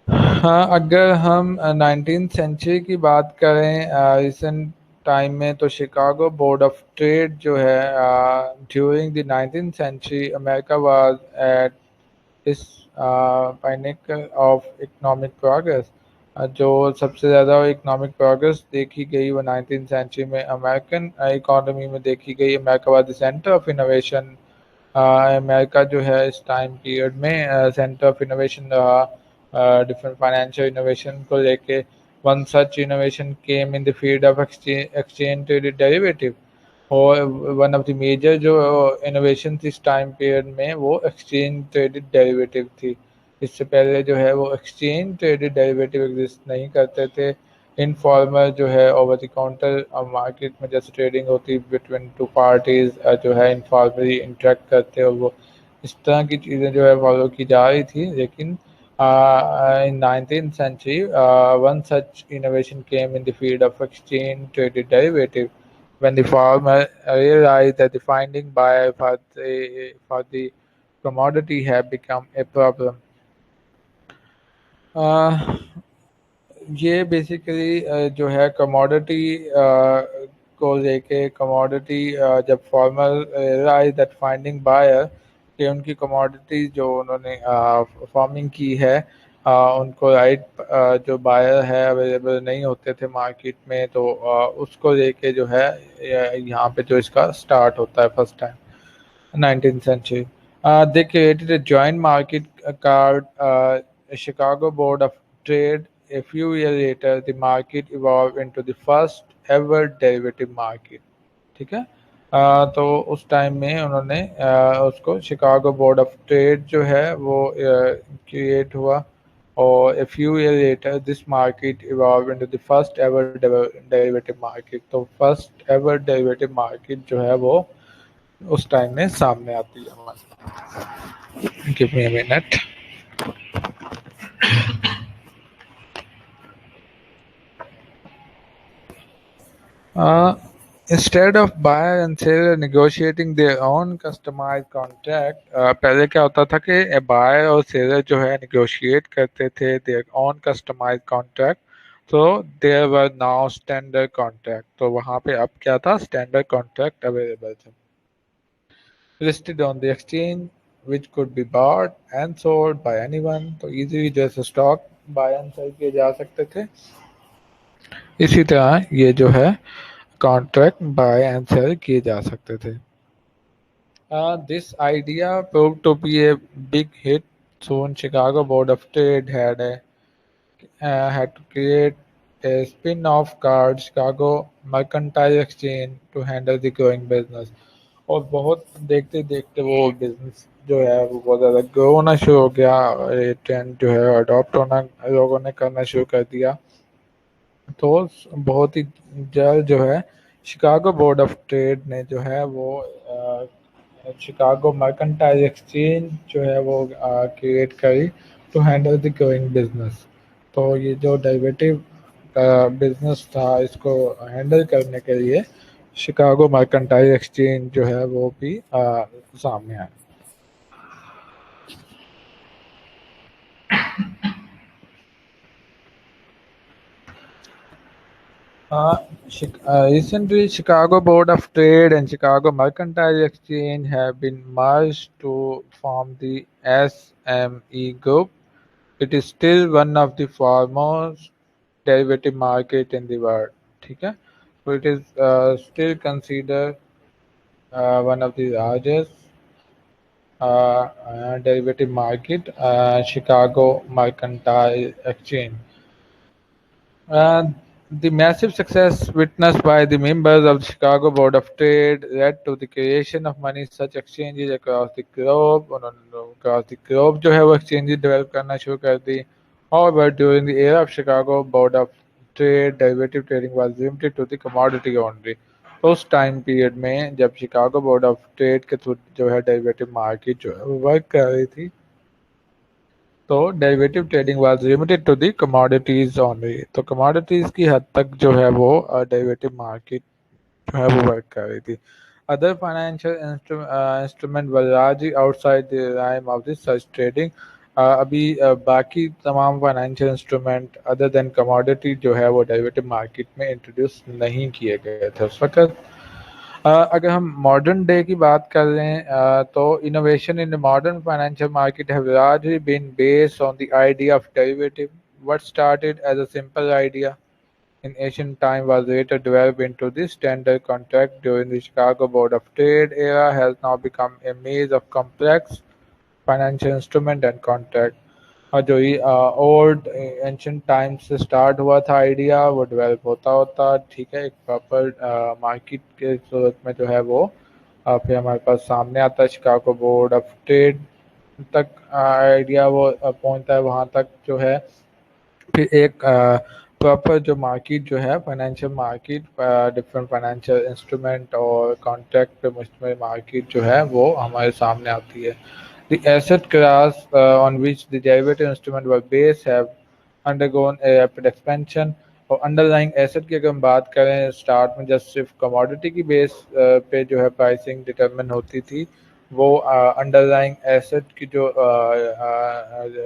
हाँ, अगर हम 19th सेंचुरी की बात करें, रिसेंट टाइम में, तो शिकागो बोर्ड ऑफ ट्रेड जो है during the 19th century America was at is pinnacle of economic progress। जो सबसे ज़्यादा इकोनॉमिक प्रोग्रेस देखी गई वो 19th सेंचुरी में अमेरिकन इकोनॉमी में देखी गई। America was the centre of innovation. America जो है इस टाइम पीरियड में सेंटर ऑफ इनोवेशन रहा डिफरेंट फाइनेंशियल इनोवेशन को लेके। One such innovation came in the field of exchange traded derivative. और वन ऑफ द मेजर जो इनोवेशन थी इस टाइम पीरियड में वो एक्सचेंज ट्रेडेड डेरिवेटिव थी। इससे पहले जो है वो एक्सचेंज ट्रेडेड डेरिवेटिव एग्जिस्ट नहीं करते थे। इनफॉर्मल जो है ओवर द काउंटर मार्केट में जैसे ट्रेडिंग होती बिटवीन टू पार्टीज जो है इनफॉर्मली इंटरेक्ट करते और वो इस तरह की चीज़ें जो है फॉलो की जा रही थी। लेकिन in 19th century, one such innovation came in the field of exchange traded derivative when the farmer realized that the finding buyer for the commodity had become a problem. Uh, ये basically जो है commodity को लेके commodity जब farmer realize that finding buyer कि उनकी commodity जो उन्होंने फार्मिंग की है उनको राइट जो बायर है अवेलेबल नहीं होते थे मार्केट में। तो उसको लेके जो है यहाँ पे जो इसका स्टार्ट होता है first time 19th century. They created a joint market called Chicago Board of Trade. A few years later, the market evolved into the first ever derivative market. ठीक है। तो उस टाइम में उन्होंने उसको शिकागो बोर्ड ऑफ ट्रेड जो है वो क्रिएट हुआ। और a few years later this market evolved into the first ever derivative market। तो फर्स्ट एवर डेरिवेटिव मार्केट जो है वो उस टाइम में सामने आती है हमारे। Give me a minute. Instead of buyer and seller negotiating their own customized contract, पहले क्या होता था कि बायर और सेलर जो है negotiate करते थे their own customized contract। तो there were now standard contract। तो वहाँ पे अब क्या था standard contract available थे listed on the exchange which could be bought and sold by anyone। तो easily जैसे स्टॉक बाय एंड सेल किए जा सकते थे इसी तरह ये जो है कॉन्ट्रैक्ट बाय एंड सेल किए जा सकते थे। This idea proved to be a big hit. Soon Chicago Board of Trade had to create a spin-off called Chicago Mercantile Exchange to handle the growing business। और बहुत देखते देखते वो business जो है वो बहुत ज़्यादा ग्रो होना शुरू हो गया। ये ट्रेंड जो है अडॉप्ट होना लोगों ने करना शुरू कर दिया। तो बहुत ही जल्द जो है शिकागो बोर्ड ऑफ ट्रेड ने जो है वो शिकागो मर्केंटाइल एक्सचेंज जो है वो क्रिएट करी to handle the growing business. तो ये जो डेरिवेटिव बिजनेस था इसको हैंडल करने के लिए शिकागो मर्केंटाइल एक्सचेंज जो है वो भी सामने आया। Recently, Chicago Board of Trade and Chicago Mercantile Exchange have been merged to form the SME Group. It is still one of the foremost derivative market in the world। ठीक है। So it is still considered one of the largest derivative market, Chicago Mercantile Exchange। Uh, the massive success witnessed by the members of the Chicago Board of Trade led to the creation of many such exchanges across the globe। उन्होंने across the globe जो है वो exchanges develop करना शुरू कर दी। However, during the era of Chicago Board of Trade, derivative trading was limited to the commodity only। तो उस time period में जब शिकागो बोर्ड ऑफ ट्रेड के थ्रू जो है डेरिवेटिव मार्केट जो है वो वर्क कर रही थी तो derivative trading was limited to the commodities only. तो कमोडिटीज की हद तक जो है वो डेरिवेटिव मार्केट जो है वो वर्क कर रही थी। Other financial instrument were largely outside the rhyme of this such trading. अभी बाकी तमाम financial instrument other than commodity जो है वो डेरिवेटिव मार्केट में इंट्रोड्यूस नहीं किए गए थे उस वक्त। अगर हम मॉडर्न डे की बात कर लें तो innovation in the modern financial market have largely been based on the idea of derivative. What started as a simple idea in ancient time was later developed into the standard contract during the Chicago Board of Trade era has now become a maze of complex financial instrument and contract। और जो ये old ancient time से start हुआ था idea वो develop होता होता ठीक है एक प्रॉपर मार्केट के सूरत में जो है वो फिर हमारे पास सामने आता है शिकागो बोर्ड ऑफ ट्रेड तक आइडिया वो पहुंचता है वहां तक जो है फिर एक प्रॉपर जो मार्केट जो है financial market different financial instrument और कॉन्ट्रैक्ट पे मुश्तमिल मार्केट जो है वो हमारे सामने आती है। The asset class on which the derivative instrument were based have undergone a rapid expansion। और अंडरलाइंग एसेट की अगर हम बात करें स्टार्ट में जस्ट सिर्फ कमोडिटी की बेस पे जो है प्राइसिंग डिटरमिन होती थी वो अंडरलाइंग एसेट की जो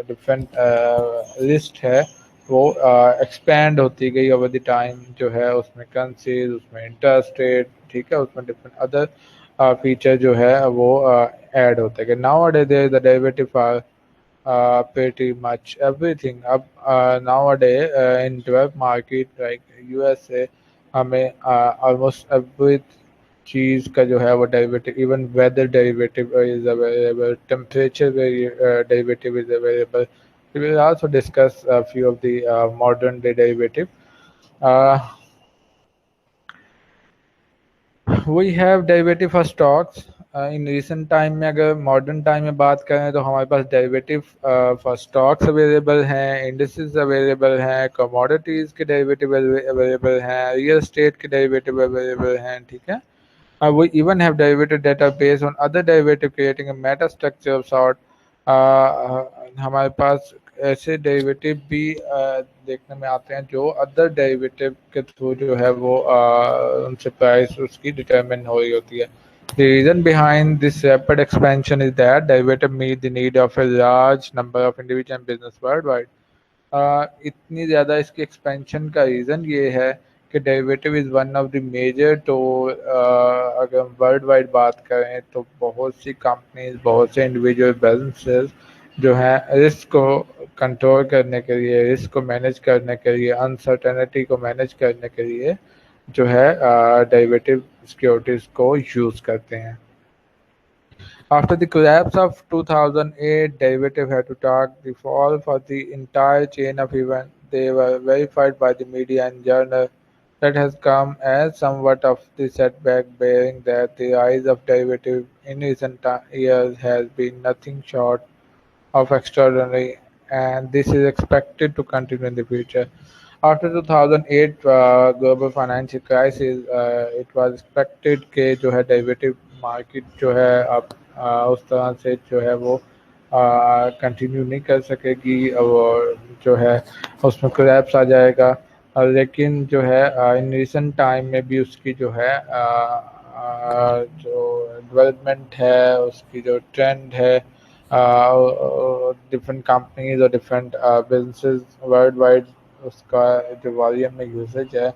डिफरेंट लिस्ट है वो एक्सपैंड होती गई ओवर द टाइम जो है उसमें करेंसीज उसमें इंटरेस्ट रेट ठीक है उसमें डिफरेंट अदर फीचर जो है वो ऐड होते गए। Now there the derivative are pretty much everything अब nowadays in developed market like USA हमें almost every चीज़ का जो है वो derivative even weather derivative is available temperature derivative is available. We will also discuss a few of the modern day derivative। Uh, we have derivative for stocks in recent time में अगर modern time में बात करें तो हमारे पास derivative for stocks available हैं indices available हैं कमोडिटीज़ के डेरिवेटिव अवेलेबल हैं रियल एस्टेट के डेरिवेटिव अवेलेबल हैं ठीक है। We even have derivative data based on other derivative creating a meta structure of sort। हमारे पास ऐसे डेरिवेटिव भी देखने में आते हैं जो अदर डेरिवेटिव के थ्रू जो है वो उनसे प्राइस उसकी डिटरमिन हो रही होती है। The reason behind this rapid expansion is that derivative meet the need of a large number of individual and business worldwide। इतनी ज़्यादा इसकी एक्सपेंशन का रीज़न ये है कि derivative is one of the major तो अगर हम वर्ल्ड वाइड बात करें तो बहुत सी कंपनीज बहुत से इंडिविजुअल बिजनेसेस जो हैं रिस्क को कंट्रोल करने के लिए रिस्क को मैनेज करने के लिए अनसर्टेनिटी को मैनेज करने के लिए जो है डेरिवेटिव सिक्योरिटीज़ को यूज़ करते हैं। After the collapse of 2008, derivative had to track the fall for the entire chain of events. They were verified by the media and journal that has come as somewhat of the setback, bearing that the rise of derivative in recent years has been nothing short of extraordinary, and this is expected to continue in the future। After 2008 global financial crisis, it was expected कि जो है derivative market जो है अब उस तरह से जो है वो कंटिन्यू नहीं कर सकेगी और जो है उसमें कोलैप्स आ जाएगा। लेकिन जो है इन रिसेंट टाइम में भी उसकी जो है जो डेवलपमेंट है उसकी जो ट्रेंड है डिफरेंट कंपनीज और डिफरेंट बिजनेसेस वर्ल्ड वाइड उसका जो वॉल्यूम में यूसेज है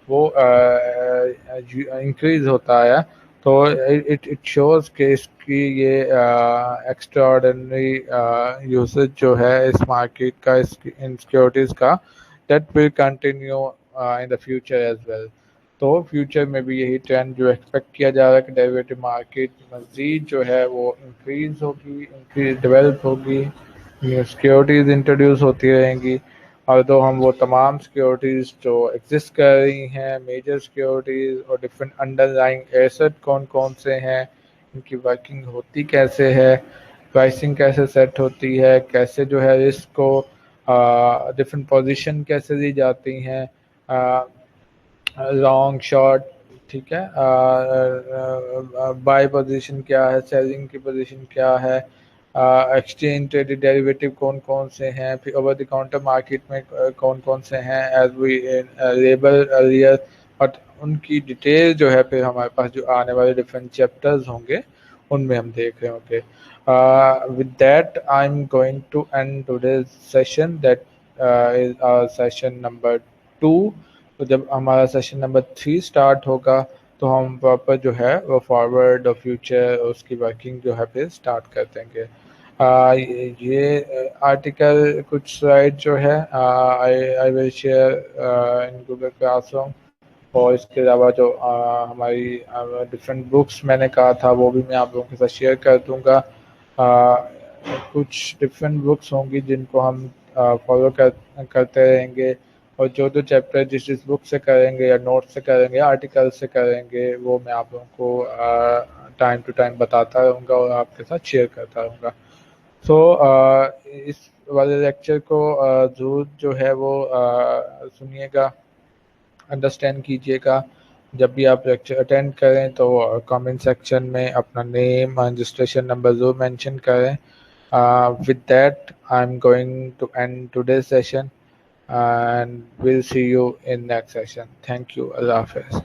वो इंक्रीज होता है। तो इट इट शोज कि इसकी ये एक्स्ट्राऑर्डिनरी यूसेज जो है इस मार्केट का इसकी इन सिक्योरिटीज़ का that will continue in the future as well. तो फ्यूचर में भी यही ट्रेंड जो एक्सपेक्ट किया जा रहा है कि डेरिवेटिव मार्केट मज़ीद जो है वो इंक्रीज होगी इंक्रीज डेवलप होगी न्यू सिक्योरिटीज़ इंट्रोड्यूस होती रहेंगी। और तो हम वो तमाम सिक्योरिटीज़ जो एग्जिस्ट कर रही हैं मेजर सिक्योरिटीज़ और डिफरेंट अंडरलाइंग एसेट कौन कौन से हैं इनकी वर्किंग होती कैसे है प्राइसिंग कैसे सेट होती है कैसे जो है रिस्क को डिफरेंट पोजीशन कैसे दी जाती हैं लॉन्ग शॉर्ट ठीक है बाय पोजीशन क्या है सेलिंग की पोजीशन क्या है एक्सचेंज ट्रेडेड डेरिवेटिव कौन कौन से हैं फिर ओवर द काउंटर मार्केट में कौन कौन से हैं as we label earlier but उनकी डिटेल जो है फिर हमारे पास जो आने वाले डिफरेंट चैप्टर्स होंगे उनमें हम देख रहे होंगे। With that I am going to end today's session that is our session number 2। तो जब हमारा सेशन नंबर 3 स्टार्ट होगा तो हम प्रॉपर जो है वो फॉरवर्ड और फ्यूचर उसकी वर्किंग जो है फिर स्टार्ट कर देंगे। ये आर्टिकल कुछ स्लाइड जो है I I will share in Google classroom. और इसके अलावा जो हमारी डिफरेंट बुक्स मैंने कहा था वो भी मैं आप लोगों के साथ शेयर कर दूंगा। कुछ डिफरेंट बुक्स होंगी जिनको हम फॉलो करते रहेंगे। और जो जो चैप्टर जिस जिस बुक से करेंगे या नोट से करेंगे या आर्टिकल से करेंगे वो मैं आप लोगों को टाइम टू टाइम बताता रहूँगा और आपके साथ शेयर करता रहूँगा। तो इस वाले लेक्चर को ज़रूर जो है वो सुनिएगा, अंडरस्टैंड कीजिएगा। जब भी आप लेक्चर अटेंड करें तो कमेंट सेक्शन में अपना नेम रजिस्ट्रेशन नंबर ज़रूर मेंशन करें। With that I am going to end today session and will see you in next session. Thank you. अल्लाह हाफिज़।